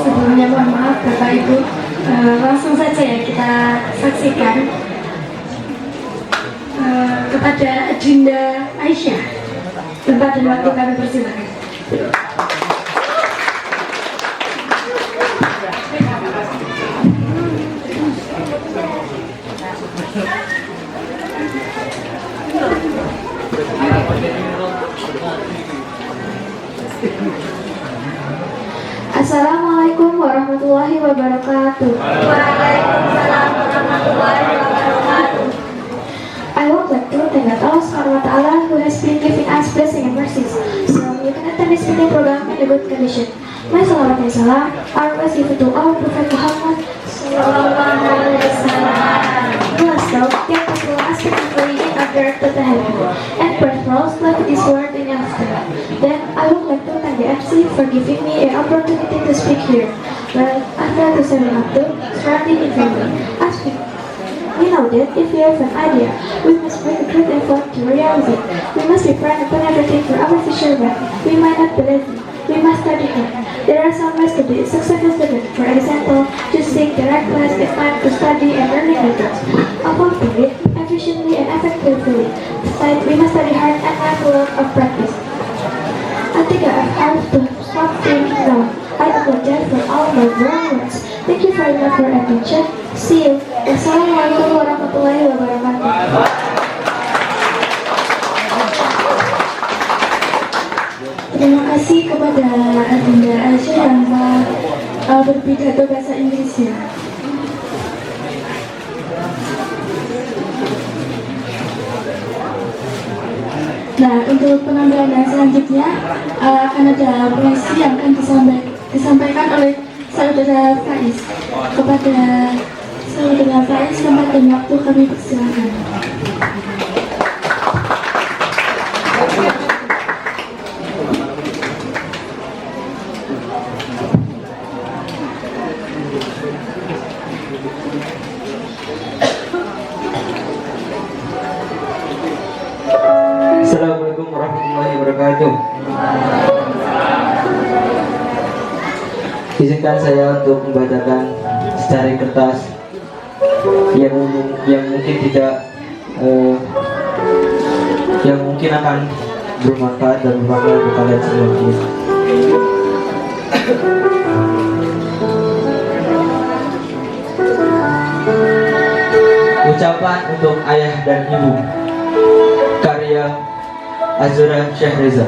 Sebelumnya mohon maaf Bapak Ibu, langsung saja ya kita saksikan kepada Dinda Aisyah. Tempat dan waktu kami persilakan. Assalamualaikum warahmatullahi wabarakatuh. Waalaikumsalam warahmatullahi wabarakatuh. I would like to thank Allah Subhanahu wa Ta'ala who has been giving us blessing and mercies, so we can attend this meeting program in a good condition. My salawat and salam are always given to our Prophet Muhammad Sallallahu Alaihi Wasallam. Blessed thou, the particular aspect of religion are directed to heaven, and perhaps left this world in after. Then I would like to thank the MC for giving me an opportunity to speak here. Well, after the 7 up to starting in family, we know that if we have an idea, we must make a great effort to realize it. We must be pride upon everything for our future, but we might not believe it. We must study hard. There are some ways to be a successful student. For example, choosing the right class and time to study and learning methods. According it efficiently and effectively. Besides, we must study hard and have a lot of practice. I think I have to stop thinking now. I apologize for all my wrong words. Thank you very much for your attention. See you. Wassalamualaikum warahmatullahi wabarakatuh. Terima kasih kepada Dinda Aisyah yang berpidato bahasa Inggrisnya. Nah, untuk penampilan yang selanjutnya akan ada puisi yang akan disampaikan oleh Saudara Faiz. Kepada Saudara Faiz, tempat dan waktu kami persilakan. Assalamualaikum warahmatullahi wabarakatuh. Izinkan saya untuk membacakan secari kertas yang mungkin tidak yang mungkin akan bermanfaat dan bermakna untuk kalian semua. Ucapan untuk ayah dan ibu, karya Azura Syahreza.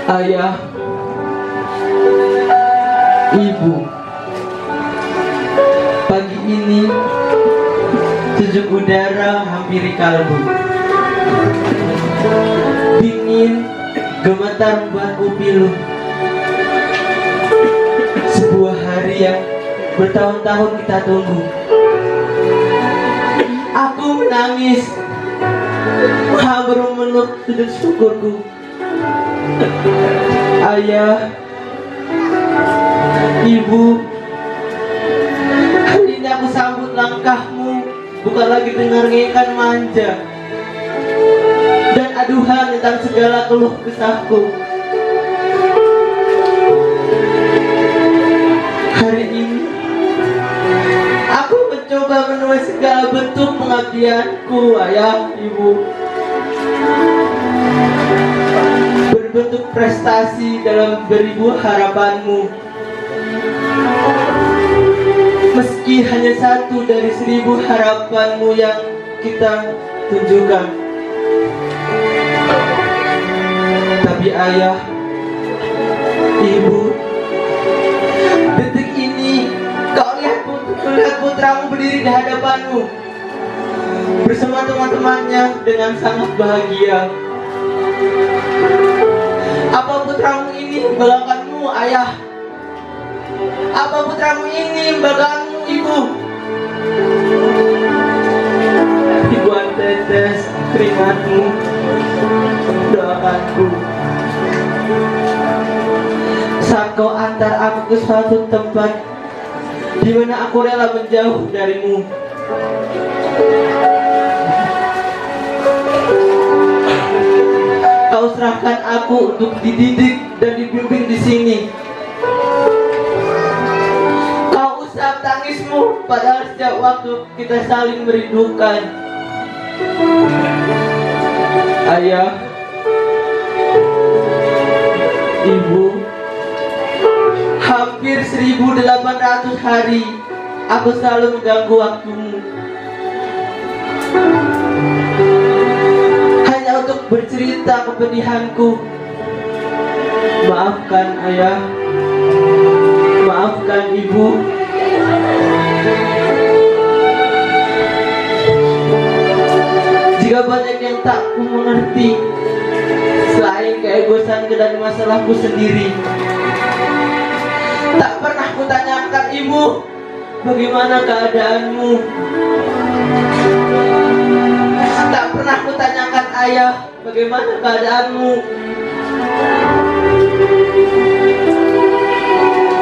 Ayah, ibu, pagi ini sejuk udara hampiri kalbu. dingin, gemetar membuatku pilu. Sebuah hari yang bertahun-tahun kita tunggu. Aku menangis, hampir memeluk sujud syukurku. Ayah, ibu, hari ini aku sambut langkahmu, bukan lagi dengar ngekan manja dan aduhan tentang segala keluh kesahku. Hari ini aku mencoba menulis segala bentuk pengabdianku, ayah, ibu, berbentuk prestasi dalam beribu harapanmu. Meski hanya satu dari 1000 harapanmu yang kita tunjukkan, tapi ayah, ibu, detik ini kau lihat putramu berdiri di hadapanmu bersama teman-temannya dengan sangat bahagia. Apa putramu ini banggakanmu, ayah? Apa putramu ini banggakanmu, ibu? Ribuan tetes keringatmu, doakanku. Saat kau antar aku ke suatu tempat di mana aku rela menjauh darimu. Kau serahkan aku untuk dididik dan dibimbing di sini. Kau usap tangismu padahal setiap waktu kita saling merindukan. Ayah, ibu, hampir 1800 hari aku selalu mengganggu waktumu hanya untuk bercerita kepedihanku. Maafkan ayah, maafkan ibu. Jika banyak yang tak ku mengerti selain keegoisanku dan masalahku sendiri. Tak pernah kutanyakan ibu, bagaimana keadaanmu. Tak pernah kutanyakan ayah, bagaimana keadaanmu.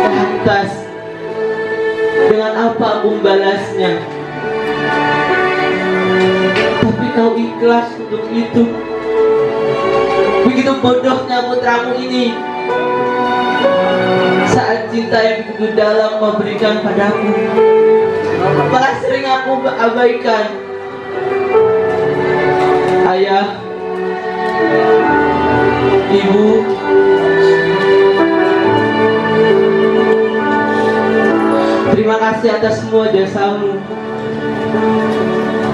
Lantas, dengan apa aku membalasnya? Tapi kau ikhlas untuk itu. Begitu bodohnya putramu ini. Saat cinta yang begitu dalam kau berikan padaku, malah sering aku abaikan. Ayah, ibu, terima kasih atas semua jasamu.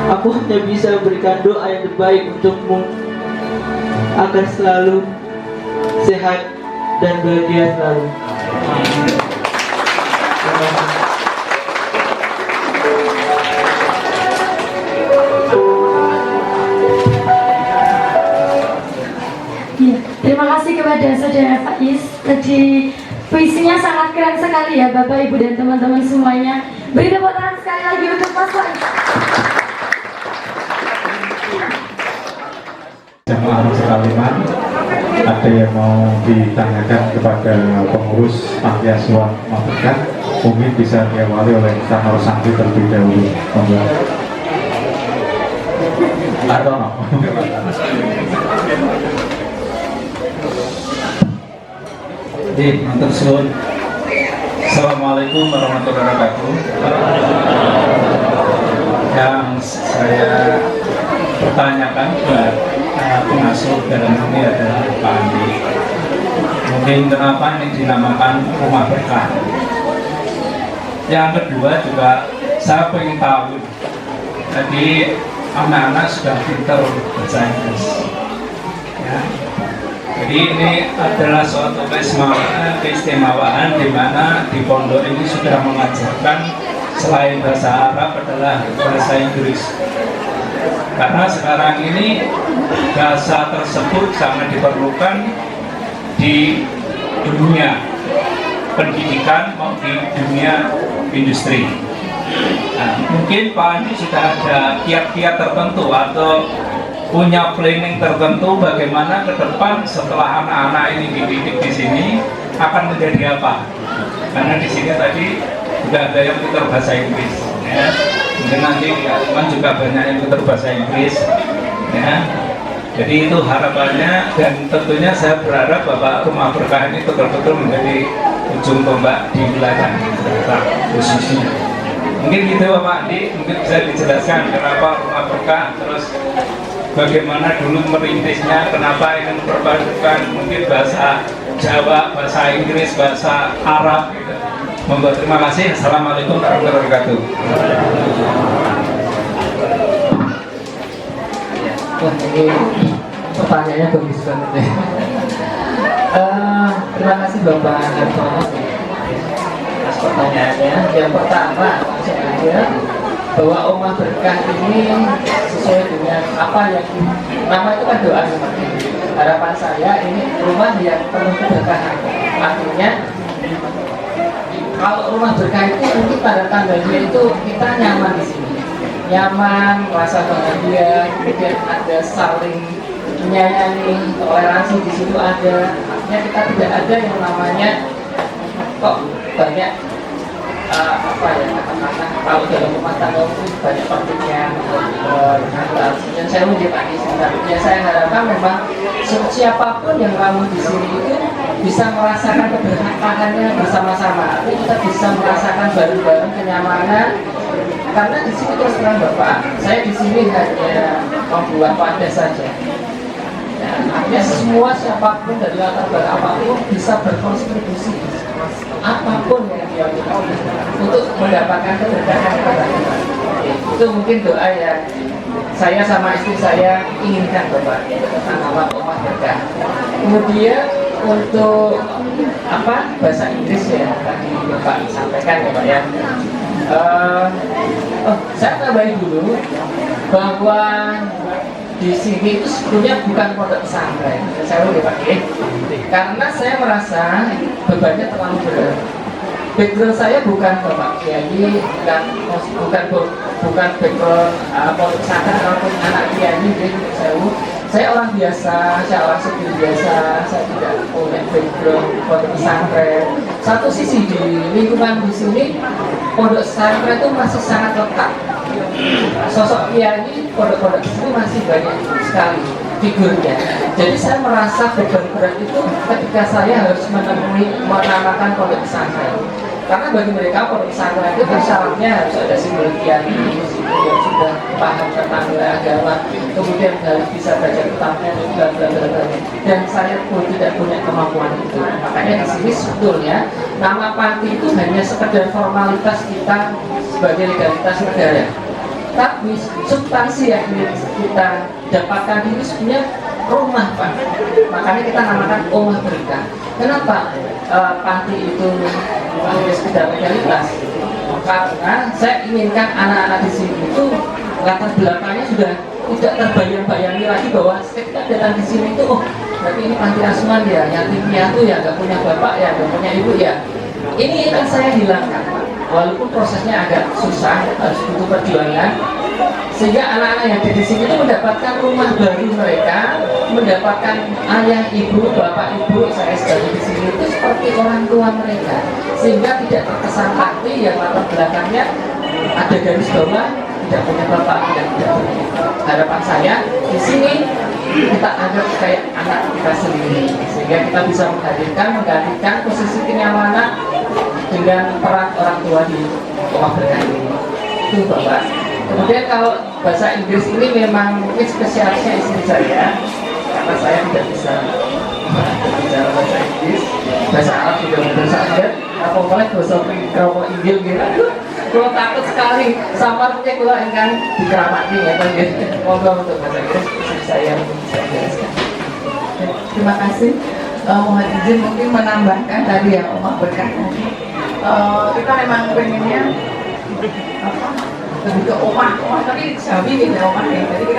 Aku hanya bisa memberikan doa yang terbaik untukmu agar selalu sehat dan bahagia selalu. Ya, terima kasih kepada Saudara Faiz. Tadi puisinya sangat keren sekali ya Bapak, Ibu, dan teman-teman semuanya. Beri tepuk tangan sekali lagi untuk Mas Faiz. Jamaah sekalian, ada yang mau ditanyakan kepada pengurus panti asuhan Maberkah, mungkin bisa diawali oleh Sang Santri terlebih dahulu. Atau no? Jadi, matur suwun. Assalamualaikum warahmatullahi wabarakatuh. Yang saya pertanyakan buat pengasuh dalam ini adalah Pak Andi. Mungkin kenapa ini dinamakan Rumah Berkah? Yang kedua juga saya ingin tahu. Jadi anak-anak sudah pintar bahasa Inggris. Ya. Jadi ini adalah suatu keistimewaan di mana di pondok ini sudah mengajarkan selain bahasa Arab adalah bahasa Inggris. Karena sekarang ini bahasa tersebut sangat diperlukan di dunia pendidikan maupun di dunia industri. Nah, mungkin Pak Andi sudah ada kiat-kiat tertentu atau punya planning tertentu bagaimana ke depan setelah anak-anak ini dididik di sini akan menjadi apa? Karena di sini tadi juga ada yang putar bahasa Inggris, ya. Mungkin nanti di Aliman juga banyak yang putar bahasa Inggris, ya. Jadi itu harapannya, dan tentunya saya berharap Bapak Rumah Berkah ini betul-betul menjadi ujung tombak di wilayah kita khususnya. Mungkin gitu Bapak Andi, mungkin bisa dijelaskan kenapa Rumah Berkah, terus bagaimana dulu merintisnya, kenapa ingin memperpadukan mungkin bahasa Jawa, bahasa Inggris, bahasa Arab gitu. Monggo, terima kasih. Assalamualaikum warahmatullahi wabarakatuh. Wah, ini pertanyaannya bagus banget ya. Terima kasih Bapak Hartono atas pertanyaannya. Yang pertama, saya bahwa Rumah Berkah ini sesuai dengan apa yang nama itu kan doa. Harapan saya ini rumah yang penuh keberkahan. Artinya kalau Rumah Berkah itu mungkin pada tandanya itu kita nyaman di sini, nyaman, merasa bahagia, kemudian ada saling menyayangi, toleransi di situ ada. Artinya kita tidak ada yang namanya kok banyak apa ya, katakanlah kalau dalam rumah tangga itu banyak konfliknya, yang saya menjadi Pak sebenarnya saya harapkan memang siapapun yang ramah di sini itu bisa merasakan keberkahannya bersama-sama. Artinya kita bisa merasakan bareng-bareng kenyamanan. Karena di sini terus terang Bapak, saya di sini hanya membuat wadah saja. Artinya semua siapapun dari latar belakang apapun bisa berkontribusi apapun yang dia lakukan untuk mendapatkan keberkahan keberkahan. Itu mungkin doa yang saya sama istri saya inginkan Bapak tentang nama Rumah Berkah. Kemudian untuk apa bahasa Inggris ya tadi Bapak sampaikan ya Pak ya. Saya tambahin dulu bahwa di sini itu sebetulnya bukan pondok pesantren. Saya udah pakai karena saya merasa bebannya terlalu berat. Background saya bukan Bapak Kiai, bukan background pondok pesantren ataupun anak Kiai. Saya orang biasa, saya orang sipil biasa, saya tidak punya background pondok pesantren. Satu sisi di lingkungan di sini pondok pesantren itu masih sangat lekat. Sosok kiai pondok-pondok di sini masih banyak sekali figurnya. Jadi saya merasa beban berat itu ketika saya harus menamakan pondok pesantren. Karena bagi mereka pondok pesantren itu syaratnya harus ada simbol kiai, yang sudah paham tentang agama, kemudian harus bisa baca kitabnya dan bla-bla-bla. Dan saya pun tidak punya kemampuan itu. Makanya di sini sebetulnya nama panti itu hanya sekedar formalitas kita sebagai legalitas negara. Tapi substansi yang kita dapatkan ini sebenarnya rumah Pak. Makanya kita namakan Rumah Berkah. Kenapa panti itu hanya sekedar legalitas? Karena saya inginkan anak-anak di sini itu latar belakangnya sudah tidak terbayang-bayangi lagi bahwa ketika datang di sini itu berarti ini panti asuhan ya, yatim piatu ya, nggak punya bapak ya, nggak punya ibu ya. Ini akan saya hilangkan Pak. Walaupun prosesnya agak susah, harus butuh perjuangan, sehingga anak-anak yang di sini itu mendapatkan rumah baru mereka, mendapatkan ayah, ibu, bapak, ibu, saya sebagai di sini itu seperti orang tua mereka, sehingga tidak terkesan panti yang latar belakangnya ada garis bawah, tidak punya bapak, tidak punya ibu. Harapan saya di sini kita anggap kayak anak kita sendiri, sehingga kita bisa menggantikan posisi kenyamanan dengan peran orang tua di Rumah Berkah ini. Itu Bapak. Kemudian kalau bahasa Inggris ini memang mungkin spesialisnya istri saya, karena saya tidak bisa bicara bahasa Inggris, bahasa Arab juga belum sadar. Apa boleh bahasa Inggris gitu? Kalau takut sekali, sama punya kalau ingin dikeramati ya kan gitu. Moga untuk bahasa Inggris istri saya bisa jelaskan. Terima kasih. Mohon izin mungkin menambahkan tadi ya Rumah Berkah. Kita memang pengennya lebih ke omah tapi Jawi beda omah ya. Jadi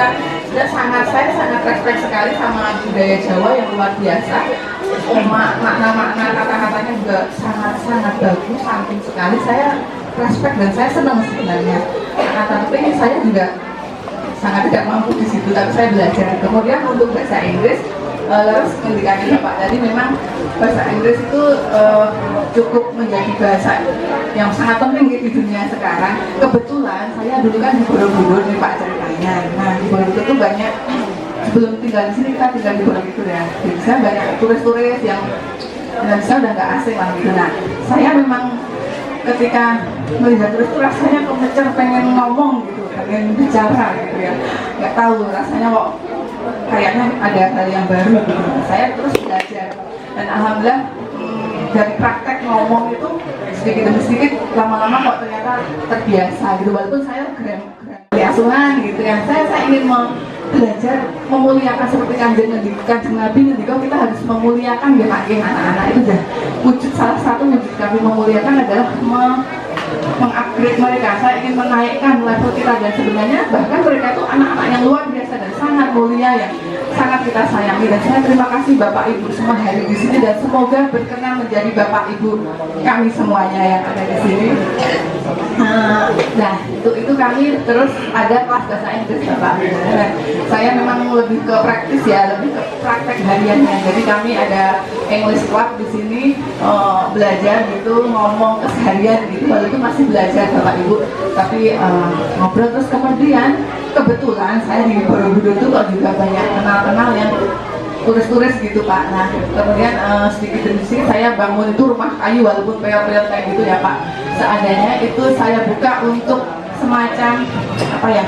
saya sangat respect sekali sama budaya Jawa yang luar biasa. Omah, makna-makna kata-katanya juga sangat bagus, saking sekali saya respect dan saya senang sebenarnya. Tapi saya juga sangat tidak mampu di situ, tapi saya belajar. Kemudian untuk bahasa Inggris, lalu mendikati Bapak tadi, memang bahasa Inggris itu cukup menjadi bahasa yang sangat penting di dunia sekarang. Kebetulan saya dulu kan di Borobudur nih Pak ceritanya. Nah di Borobudur itu banyak, sebelum tinggal di sini kita tinggal di Borobudur ya. Jadi saya banyak turis-turis yang Indonesia udah nggak asing lah gitu. Nah saya memang ketika melihat turis itu rasanya kemecer, pengen ngomong gitu, pengen bicara gitu ya. Nggak tahu rasanya kok kayaknya ada hal yang baru gitu. Saya terus belajar dan alhamdulillah dari praktek ngomong itu sedikit demi sedikit lama-lama kok ternyata terbiasa gitu. Walaupun saya asuhan gitu ya, saya ingin belajar memuliakan seperti kanjeng Nabi ngendika kita harus memuliakan ya anak-anak itu dah wujud, salah satu wujud kami memuliakan adalah mengupgrade mereka. Saya ingin menaikkan level kita dan sebenarnya bahkan mereka itu anak-anak yang luar biasa dan sangat mulia yang sangat kita sayangi. Dan saya terima kasih Bapak Ibu semua hari di sini dan semoga berkenan menjadi Bapak Ibu kami semuanya yang ada di sini. Nah itu kami terus ada kelas bahasa Inggris Bapak. Nah, saya memang lebih ke praktis ya, lebih ke praktek hariannya. Jadi kami ada English Club di sini, belajar gitu, ngomong keseharian gitu. Walaupun masih belajar Bapak Ibu, tapi ngobrol terus. Kemudian kebetulan saya di Borobudur itu kok juga banyak kenal-kenal yang turis-turis gitu Pak. Nah kemudian sedikit demi sedikit saya bangun itu rumah kayu, walaupun peot-peot kayak gitu ya Pak, seadanya itu saya buka untuk semacam apa ya,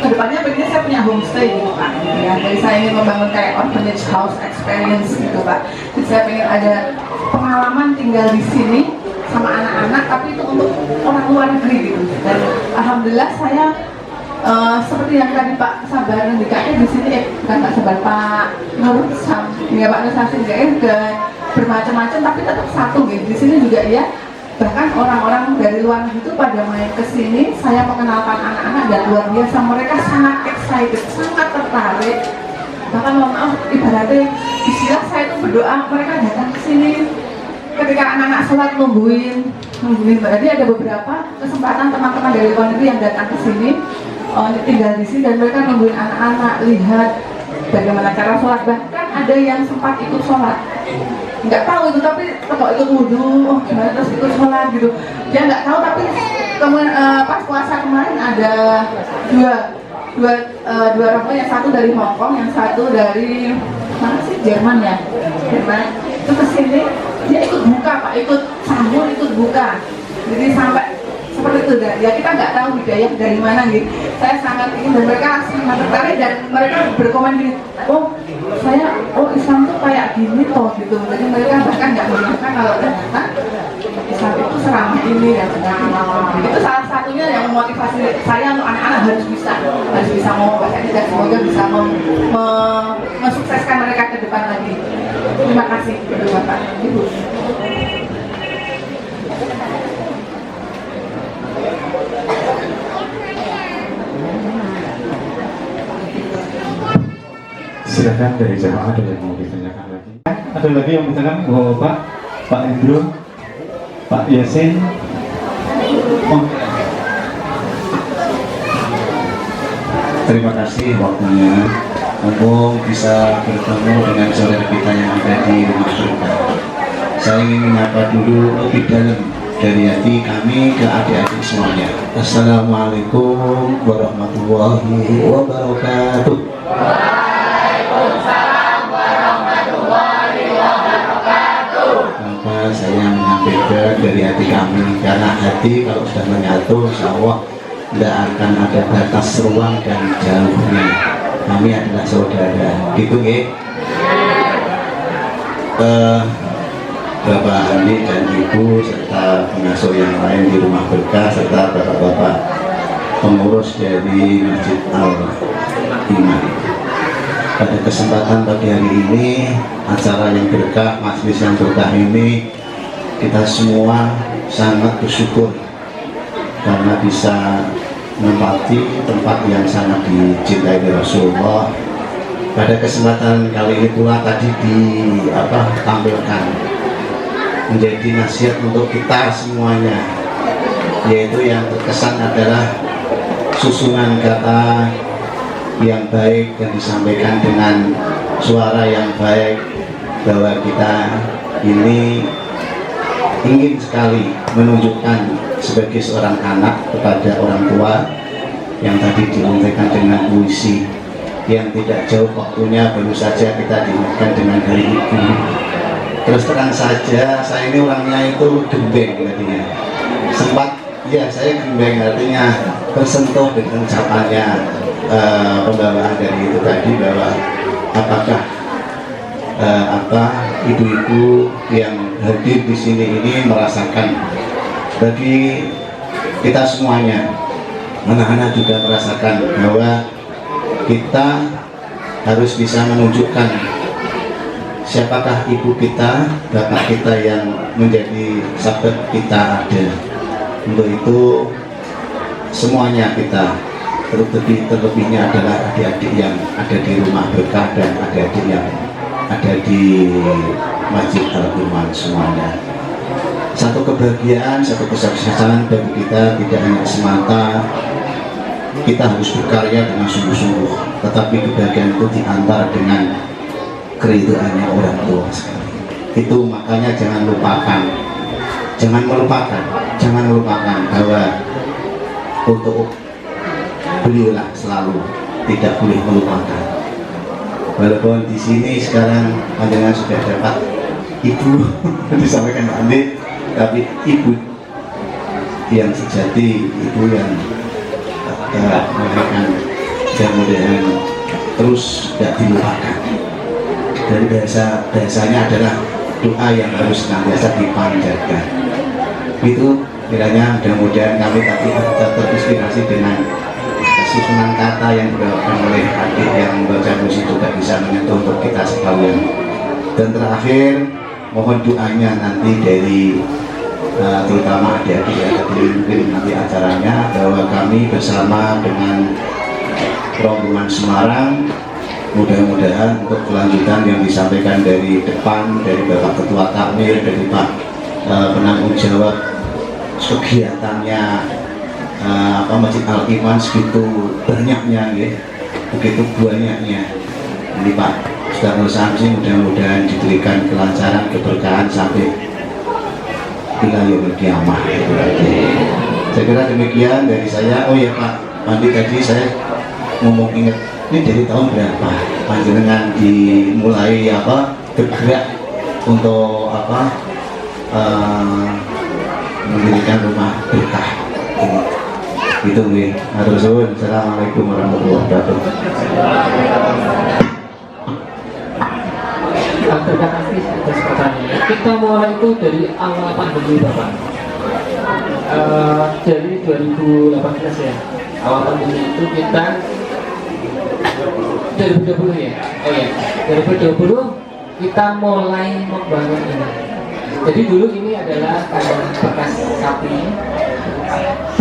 kedepannya pengennya saya punya homestay gitu Pak ya. Jadi saya ingin membangun kayak orphanage house experience gitu Pak. Jadi saya pengen ada pengalaman tinggal di sini sama anak-anak, tapi itu untuk orang luar negeri gitu. Dan alhamdulillah saya seperti yang tadi Pak Sabar ngendikanya di sini, bukan Pak Sabar, Pak Nur Sam, ya Pak Nur Sam juga bermacam-macam, tapi tetap satu gitu. Di sini juga ya, bahkan orang-orang dari luar negeri itu pada main ke sini, saya mengenalkan anak-anak dan luar biasa mereka sangat excited, sangat tertarik. Bahkan mohon maaf, ibaratnya istilah saya itu berdoa, mereka datang ke sini ketika anak-anak sholat nungguin. Berarti ada beberapa kesempatan teman-teman dari luar negeri yang datang ke sini, tinggal di sini dan mereka nungguin anak-anak lihat bagaimana cara sholat. Bahkan ada yang sempat ikut sholat, nggak tahu itu, tapi kalau ikut wudhu, gimana terus ikut sholat gitu. Dia nggak tahu, tapi kemudian pas puasa kemarin ada dua rombongan, yang satu dari Hong Kong, yang satu dari mana sih, Jerman ya, Jerman. Itu kesini dia ikut buka Pak, ikut sahur, ikut buka. Jadi sampai seperti itu ya, kita nggak tahu hidayah dari mana gitu. Saya sangat ingin dan mereka sangat tertarik dan mereka berkomen gini, Islam tuh kayak gini toh gitu. Jadi mereka bahkan nggak menyangka kalau ternyata Islam itu seramah ini dan sebagainya. Itu salah satunya yang memotivasi saya untuk anak-anak harus bisa ngomong bahasa Inggris dan semoga bisa mensukseskan mereka ke depan lagi. Terima kasih kepada Bapak Ibu. Silakan dari jamaah ada yang mau ditanyakan lagi. Ada lagi yang bertanya, Bapak, Pak Indro, Pak Yasin. Terima kasih waktunya. Mumpung bisa bertemu dengan saudara kita yang ada di rumah berkah. Saya ingin menyapa dulu lebih dalam dari hati kami ke adik-adik semuanya. Assalamualaikum warahmatullahi wabarakatuh. Waalaikumsalam warahmatullahi wabarakatuh. Maka saya menyampaikan dari hati kami, karena hati kalau sudah menyatu, insya Allah tidak akan ada batas ruang dan jauhnya. Kami adalah saudara, gitu ya. Bapak Andi dan Ibu serta pengasuh yang lain di rumah berkah serta bapak-bapak pengurus dari Masjid Al-Iman. Pada kesempatan pagi hari ini, acara yang berkah, majelis yang berkah ini, kita semua sangat bersyukur karena bisa menempati tempat yang sangat dicintai Rasulullah. Pada kesempatan kali ini pula tadi ditampilkan menjadi nasihat untuk kita semuanya, yaitu yang terkesan adalah susunan kata yang baik dan disampaikan dengan suara yang baik, bahwa kita ini ingin sekali menunjukkan sebagai seorang anak kepada orang tua yang tadi disampaikan dengan puisi yang tidak jauh waktunya, baru saja kita diingatkan dengan hari Ibu. Terus terang saja, saya ini orangnya itu gembeng artinya. Sempat, ya saya gembeng artinya tersentuh dengan ucapannya pembawaan dari itu tadi, bahwa apakah ibu-ibu yang hadir di sini ini merasakan, bagi kita semuanya, anak-anak juga merasakan bahwa kita harus bisa menunjukkan siapakah ibu kita, bapak kita yang menjadi sahabat kita ada. Untuk itu semuanya kita, terlebihnya adalah adik-adik yang ada di rumah berkah dan adik-adik yang ada di Masjid Al-Iman semuanya. Satu kebahagiaan, satu kesuksesan bagi kita, tidak hanya semata kita harus berkarya dengan sungguh-sungguh, tetapi kebahagiaan itu diantar dengan keriduannya orang tua sekali. Itu makanya jangan melupakan bahwa untuk beliaulah selalu tidak boleh melupakan. Walaupun di sini sekarang pandangan sudah dapat ibu disampaikan Andi, tapi ibu yang sejati, ibu yang melahirkan, mudah-mudahan terus tidak dilupakan. Dan bahasanya adalah doa yang harus senantiasa dipanjatkan. Itu kiranya mudah-mudahan kami tadi terinspirasi dengan susunan kata yang dibawakan oleh adik yang membaca puisi juga bisa menyentuh untuk kita sekalian. Dan terakhir, mohon doanya nanti dari terutama adik-adik yang tadi mungkin nanti acaranya, bahwa kami bersama dengan rombongan Semarang mudah-mudahan untuk kelanjutan yang disampaikan dari depan, dari Bapak Ketua Takmir, dari Pak penanggung jawab kegiatannya Masjid Al-Iman, segitu banyaknya ya, begitu banyaknya ini Pak Ustaz Nur Samsi, mudah-mudahan diberikan kelancaran, keberkahan sampai ila yaumil qiyamah. Saya kira demikian dari saya. Oh ya Pak Pandi, tadi saya ngomong ingat, ini dari tahun berapa panjenengan dimulai bergerak untuk mendirikan rumah berkah ini? Itu nih. Assalamualaikum warahmatullahi wabarakatuh. Terima kasih atas pertanyaan. Kita mulai itu dari awal pandemi Bapak. Dari 2018 ya. Awal pandemi itu kita 2020 ya. Oh ya, 2020 kita mulai membangun ini. Jadi dulu ini adalah kandang bekas sapi.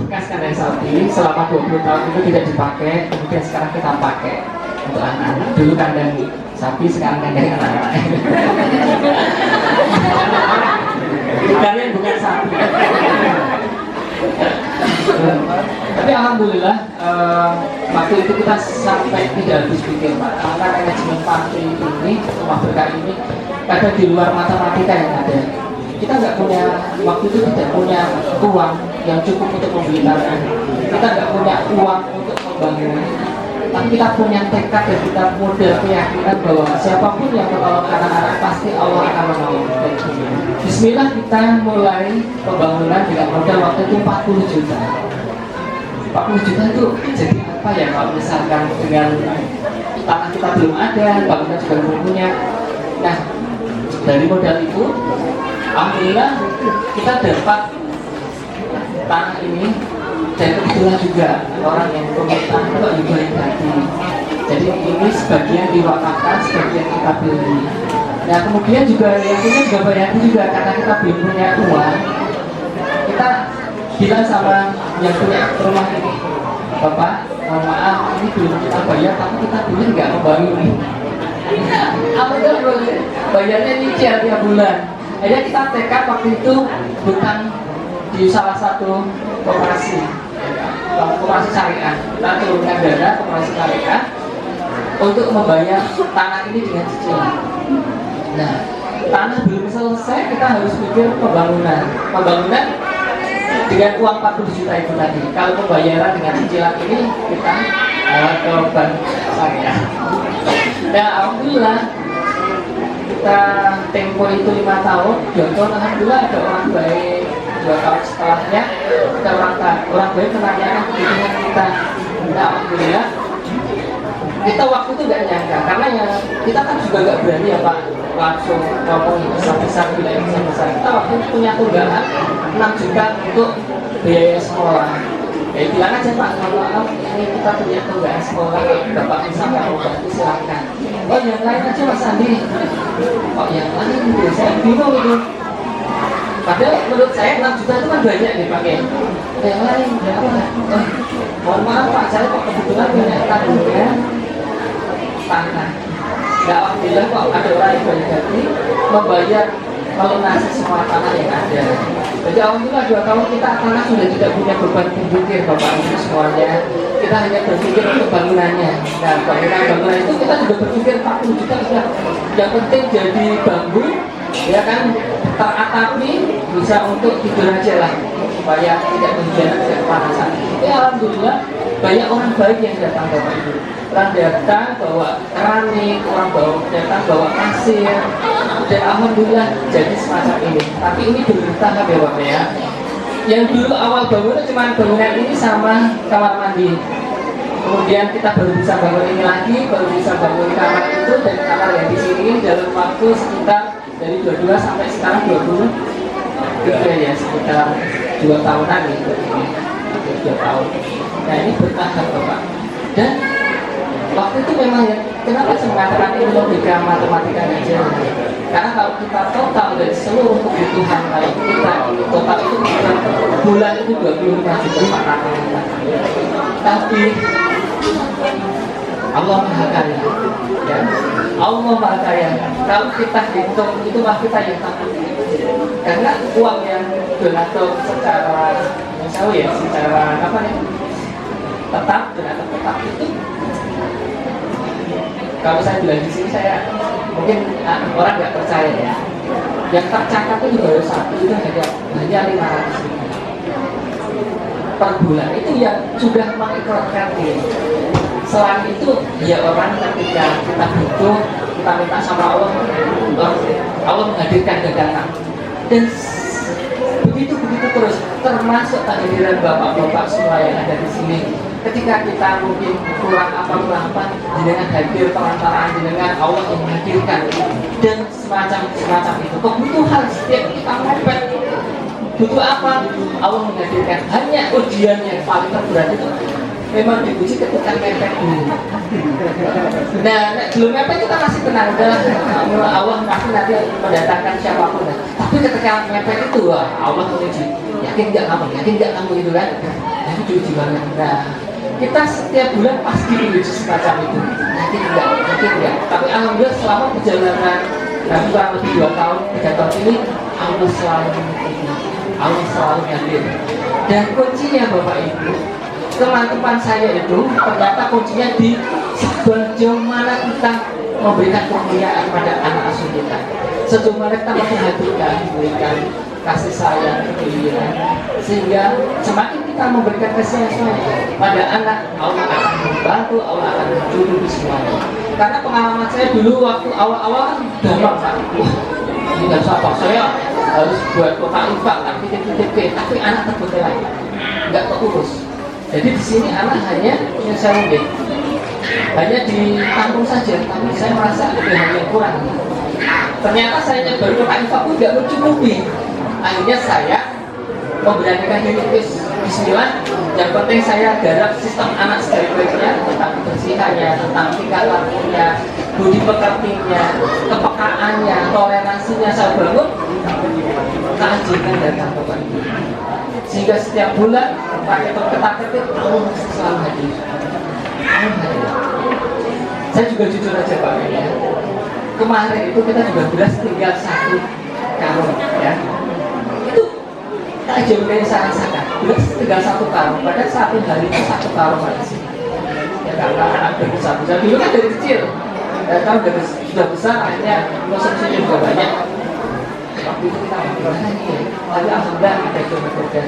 Bekas kandang sapi selama 20 tahun itu tidak dipakai, kemudian sekarang kita pakai untuk anak-anak. Dulu kandang sapi, sekarang kandang anak-anak. Bukan sapi. Tapi alhamdulillah waktu itu kita sampai tidak habis pikir Pak, karena manajemen panti ini, rumah berkah ini kadang di luar matematika yang ada. Kita nggak punya, waktu itu tidak punya uang yang cukup untuk membeli tanah, kita nggak punya uang untuk membangun, tapi kita punya tekad dan kita modal keyakinan bahwa siapapun yang menolong anak-anak pasti Allah akan menolong. Bismillah kita mulai pembangunan dengan modal waktu itu 40 juta. 40 juta itu jadi apa ya kalau misalkan dengan tanah kita belum ada, bangunan juga belum punya. Nah, dari modal itu alhamdulillah kita dapat tanah ini, dan kebetulan juga orang yang punya tanah itu juga yang tadi. Jadi ini sebagian diwakafkan, sebagian kita beli. Nah kemudian juga yang punya juga banyak juga, karena kita belum punya uang. Kita bilang sama yang punya rumah ini, Bapak, mohon maaf, ini belum kita bayar, tapi kita boleh nggak membangun ini? Apa itu boleh? Bayarnya nyicil tiap bulan. Akhirnya kita tekad waktu itu bukan di salah satu koperasi syariah. Kita turunkan dana koperasi syariah untuk membayar tanah ini dengan cicilan. Nah, tanah belum selesai, kita harus pikir pembangunan dengan uang 40 juta itu tadi. Kalau pembayaran dengan cicilan ini kita ke bank syariah. Nah, alhamdulillah kita tempo itu 5 tahun, 2 tahun alhamdulillah ada orang baik. 2 tahun setelahnya kita orang baik menanyakan kebutuhan kita. Nah, alhamdulillah kita waktu itu nggak nyangka, karena ya kita kan juga nggak berani ya Pak langsung ngomong besar-besar, bilang besar-besar. Kita waktu itu punya tunggakan 6 juta untuk biaya sekolah. Ya bilang aja Pak, kalau ini kita punya tunggakan sekolah, Bapak bisa nggak mau bantu silakan. Oh yang lain aja Mas Andi. Oh yang lain saya bingung itu. Padahal menurut saya 6 juta itu kan banyak dipakai. Yang lain ya apa? Mohon maaf Pak, saya kok kebetulan punya tabungan tanah. Nggak alhamdulillah kok ada orang yang baik hati membayar melunasi semua tanah yang ada. Jadi alhamdulillah 2 tahun kita tanah sudah tidak punya beban berpikir Bapak Ibu semuanya. Kita hanya berpikir untuk bangunannya. Nah bangunan itu kita juga berpikir 40 juta sudah. Yang penting jadi bambu, ya kan, teratapi bisa untuk tidur aja lah supaya tidak kehujanan, tidak kepanasan. Ya alhamdulillah banyak orang baik yang datang Bapak Ibu. Orang datang bawa keramik, orang datang bawa pasir, dan alhamdulillah jadi semacam ini. Tapi ini bertahap ya Bapak ya. Yang dulu awal bangunan cuma bangunan ini sama kamar mandi. Kemudian kita baru bisa bangun ini lagi, baru bisa bangun kamar itu dan kamar yang di sini dalam waktu sekitar dari 22 sampai sekarang 20 ya sekitar 2 tahunan gitu. 2 tahun. Nah ini bertahap Bapak. Dan waktu itu memang ya, kenapa saya mengatakan ini logika matematika aja? Karena kalau kita total dari seluruh kebutuhan baik kita, total itu bulan itu 25 juta 400. Tapi Allah Maha Kaya, ya. Allah Maha Kaya. Kalau kita hitung itu mah kita yang takut. Karena uang yang donatur secara misalnya ya, secara apa nih? Tetap donatur tetap itu. Kalau saya bilang di sini saya mungkin orang nggak percaya ya. Yang tercatat itu baru satu itu hanya 500 ribu per bulan. Itu yang sudah mengikrarkan diri. Selain itu ya orang ketika kita butuh, kita minta sama Allah, Allah menghadirkan dagangan. Dan begitu terus, termasuk kehadiran bapak-bapak semua yang ada di sini. Ketika kita mungkin kurang apa, jenengan hadir, perantaraan jenengan, Allah yang menghadirkan dan semacam itu. Kebutuhan setiap kita mepet, butuh apa? Allah menghadirkan. Hanya ujian yang paling terberat itu memang diuji ketika mepet dulu. Nah, belum mepet kita masih tenang, Allah pasti nanti mendatangkan siapapun. Tapi ketika mepet itu, Allah menguji. Yakin nggak kamu itu kan? Itu diuji banget. Nah, kita setiap bulan pasti diuji semacam itu. Yakin nggak. Tapi alhamdulillah selama perjalanan kurang lebih 2 tahun, 3 tahun ini, Allah selalu mengikuti, Allah selalu hadir. Dan kuncinya Bapak Ibu, teman-teman saya itu ternyata kuncinya di sejauh mana kita memberikan kemuliaan pada anak asuh kita, sejauh mana kita memperhatikan, memberikan kasih sayang, kepedulian, sehingga semakin kita memberikan kasih sayang pada anak, Allah akan membantu, Allah akan mencukupi semuanya. Karena pengalaman saya dulu waktu awal-awal kan gampang Pak, ini nggak usah apa, saya harus buat kotak infak, tapi anak terbuka nggak keurus. Jadi di sini anak hanya yang saya lihat hanya ditampung saja, tapi saya merasa ada hal yang kurang. Ternyata saya nyebar kotak infak pun nggak mencukupi. Akhirnya saya memberanikan diri, bismillah, yang penting saya garap sistem anak sebaik-baiknya, tentang kebersihannya, tentang tingkah lakunya, budi pekertinya, kepekaannya, toleransinya saya bangun. Tak anjurkan datang Bapak Ibu. sehingga setiap bulan pakai ketik Allah selalu hadir. Saya juga jujur aja Pak ya. Kemarin itu kita juga beras tinggal 1 karung ya. Itu takjub yang saya rasakan. Beras tinggal 1 karung, padahal 1 hari itu 1 karung ada sih. Ya karena anak besar-besar dulu kan dari kecil. Kalau sudah besar akhirnya konsumsinya juga banyak. Waktu itu kita berani ya. Tapi alhamdulillah kita coba bekerja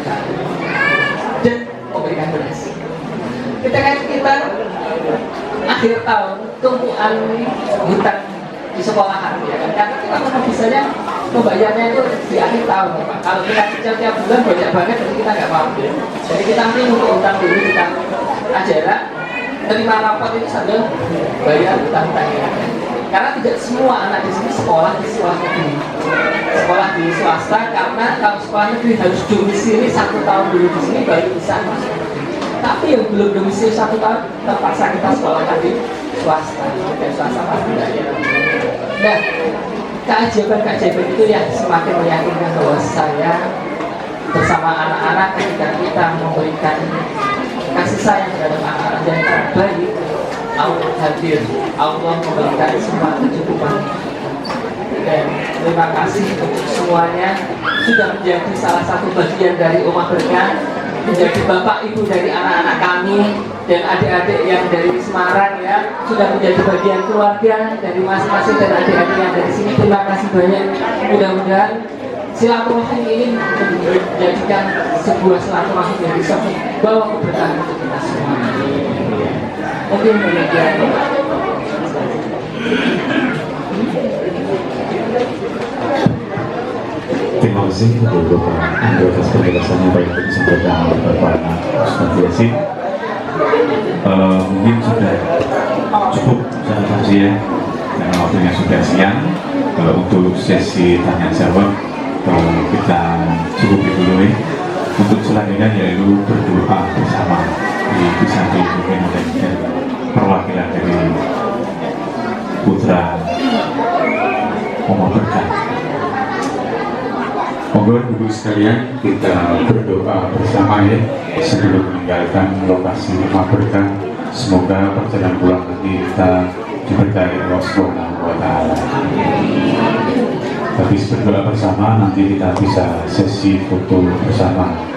dan memberikan beras. Kita akhir tahun tumpuan hutang di sekolahan ya kan, karena kita memang bisanya membayarnya itu di akhir tahun ya, Pak. Kalau kita cicil tiap bulan banyak banget jadi kita nggak mampu. Jadi kita nanti untuk hutang dulu kita ajaran terima rapot itu sambil bayar hutang-hutang ya. Karena tidak semua anak di sini sekolah di sekolah negeri, sekolah di swasta, karena kalau sekolah negeri harus domisili 1 tahun dulu di sini baru bisa masuk. Tapi yang belum domisili 1 tahun terpaksa kita sekolahkan di swasta, dan swasta pasti bayar. Nah, keajaiban itu yang semakin meyakinkan bahwa saya bersama anak-anak ketika kita memberikan kasih sayang terhadap anak-anak yang terbaik, Allah hadir, Allah memberikan semua kecukupan. Dan terima kasih untuk semuanya sudah menjadi salah satu bagian dari Ummah Berkah, menjadi bapak ibu dari anak-anak kami dan adik-adik yang dari Semarang ya, sudah menjadi bagian keluarga dari masing-masing dan adik-adik yang dari sini. Terima kasih banyak. Mudah-mudahan silaturahim ini menjadikan sebuah silaturahim yang bisa membawa keberkahan untuk kita semua. Mungkin demikian. Terima kasih untuk atas penjelasannya baik yang disampaikan oleh Bapak Ustaz Yasin. Mungkin sudah cukup saya kajian karena waktunya sudah siang. Untuk sesi tanya jawab kita cukupi dulu. Untuk selanjutnya yaitu berdoa bersama di samping mungkin ada perwakilan dari putra Ummah Berkah. Monggo ibu sekalian kita berdoa bersama ya sebelum meninggalkan lokasi Ummah Berkah. Semoga perjalanan pulang nanti kita diberkahi Allah Subhanahu wa Ta'ala. Habis berdoa bersama nanti kita bisa sesi foto bersama.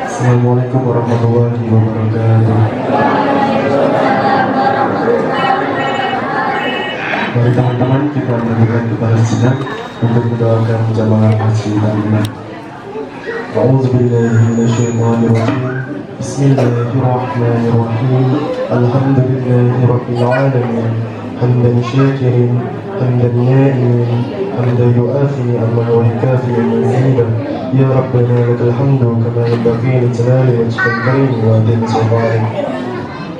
Assalamualaikum warahmatullahi wabarakatuh. Mari teman-teman kita berikan kepada sejenak untuk mendoakan jamaah haji hari ini. A'udzubillahi minasyaitonirrajim. Bismillahirrahmanirrahim. Alhamdulillahi rabbil alamin. Hamdan syakirin, hamdan na'imin, hamdan yu'afi amman wa yukafi mazida. Ya Rabbana lakal hamdu kama yanbaghi li jalali wajhikal karim wa adhim sultanik.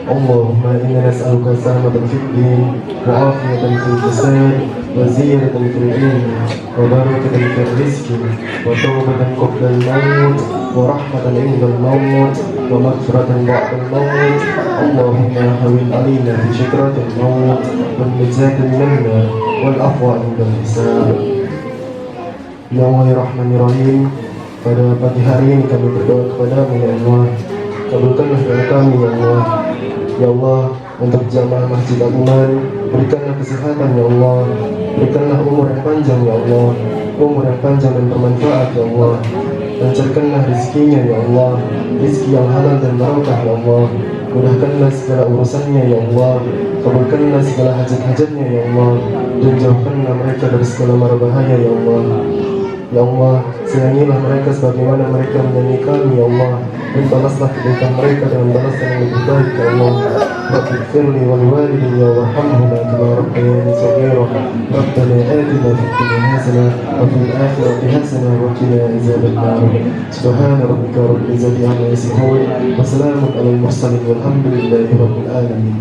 Allahumma inna nas'aluka salamatan fid din wa afiyatan fil jasad wa ziyadatan fil ilmi wa barakatan fil rizqi wa tawbatan qabla al-maut wa rahmatan inda al-maut wa maghfiratan ba'da al-maut. Allahumma hawwin 'alaina fi syakratil maut wal najatan minna wal afwa inda al-hisab. Ya Allah ya Rahman ya Rahim, pada pagi hari ini kami berdoa kepadamu ya Allah, kabulkanlah doa kami ya Allah. Ya Allah, untuk jamaah Masjid Al-Iman, berikanlah kesehatan ya Allah, berikanlah umur yang panjang ya Allah, umur yang panjang dan bermanfaat ya Allah. Lancarkanlah rezekinya ya Allah, rezeki yang halal dan barokah ya Allah. Mudahkanlah segala urusannya ya Allah, kabulkanlah segala hajat-hajatnya ya Allah, dan jauhkanlah mereka dari segala mara bahaya ya Allah. Ya Allah, sayangilah mereka sebagaimana mereka menyayangi kami ya Allah, dan balaslah kebaikan mereka dengan balasan yang lebih baik ya Allah. Rabbighfirli wa liwalidayya warhamhuma kama rabbayani shaghira. Rabbana atina fid dunya hasanah wa fil akhirati hasanah wa qina adzabannar. Subhana rabbika rabbil izzati amma yasifun wa salamun alal mursalin walhamdulillahi rabbil alamin.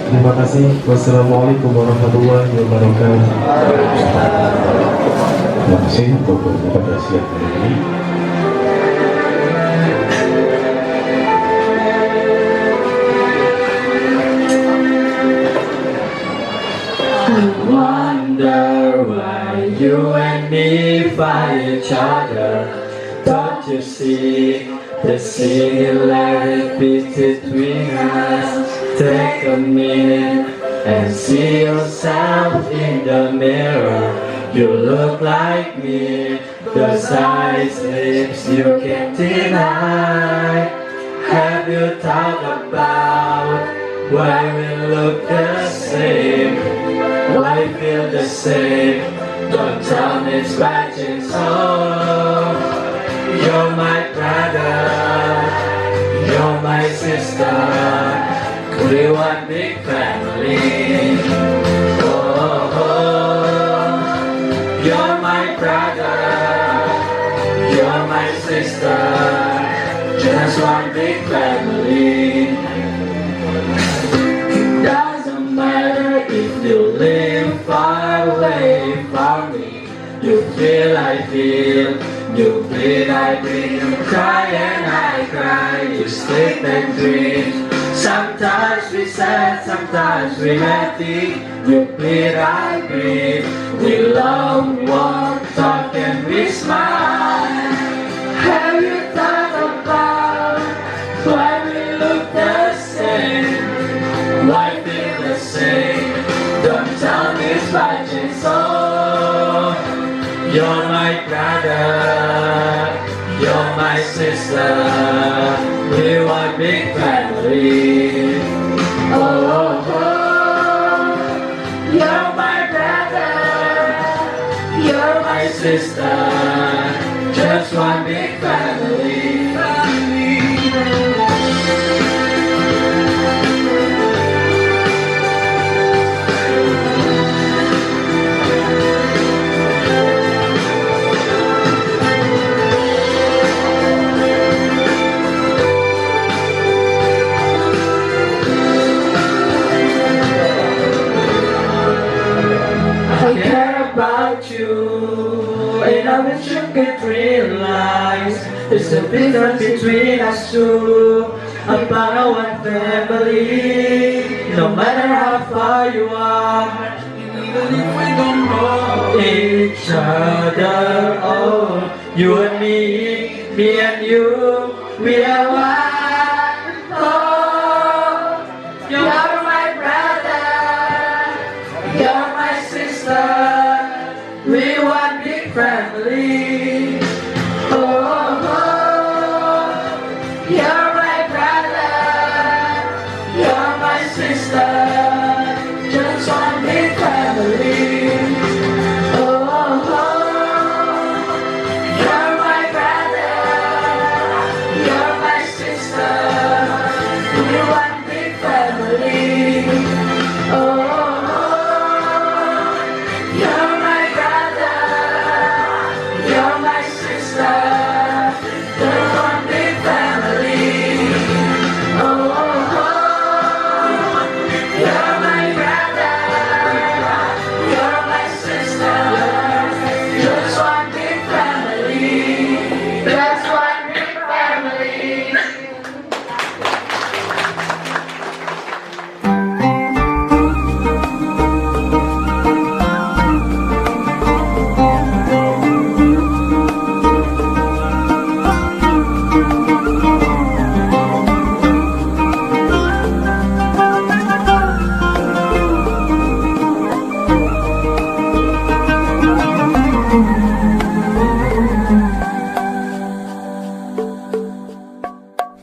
Terima kasih. Wassalamualaikum warahmatullahi wabarakatuh. Terima kasih untuk pada siang hari ini. each other. Don't you see the similarity between us? Take a minute and see yourself in the mirror. You look like me, those eyes, lips you can't deny. Have you thought about why we look the same? Why feel the same? Don't tell me it's scratching so. You're my brother, you're my sister, we one big family. Oh, oh. You're my brother, you're my sister, just one big family. It doesn't matter if you live far away from me. You feel, I feel, you bleed, I bleed, you cry and I cry, you sleep and dream. Sometimes we sad, sometimes we happy, you bleed, I bleed. We love, walk, talk and we smile. Have you thought about why we look the same? Why feel the same? Don't tell me it's watching so. You're my brother, you're my sister, we one big family. Oh, oh, oh. You're my brother, you're my sister, just one big family. I care about you, and I wish you could realize there's a difference between us two, about our family. No matter how far you are, even if we don't know each other, oh, you and me and you, we are one. Oh, you're my brother, you're my sister, we one big family. Oh, oh, you're my brother, you're my sister, just one big family. Oh, you're my brother, you're my sister, we one big family. Oh, you're my brother, you're my sister, we're one big family. Oh, you're my brother, you're my sister, just one big family, just one big family.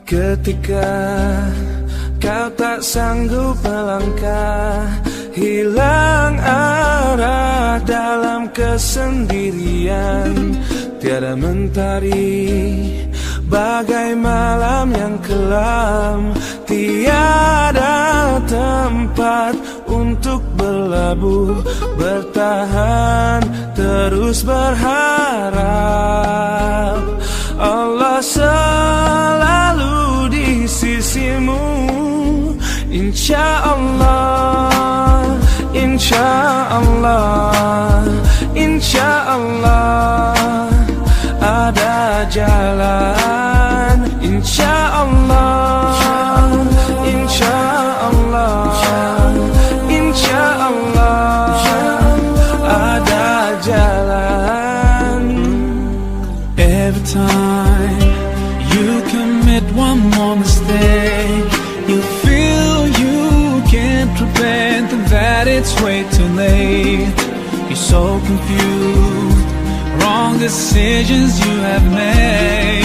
Ketika kau tak sanggup melangkah, hilang arah dalam kesendirian, tiada mentari bagai malam yang kelam, tiada tempat untuk berlabuh, bertahan terus berharap. Allah selalu di sisimu, insya Allah, insya Allah, insya Allah ada jalan, insya Allah, insya Allah, insya Allah ada jalan. time you commit one more mistake, you feel you can't repent and that it's way too late. You're so confused, wrong decisions you have made.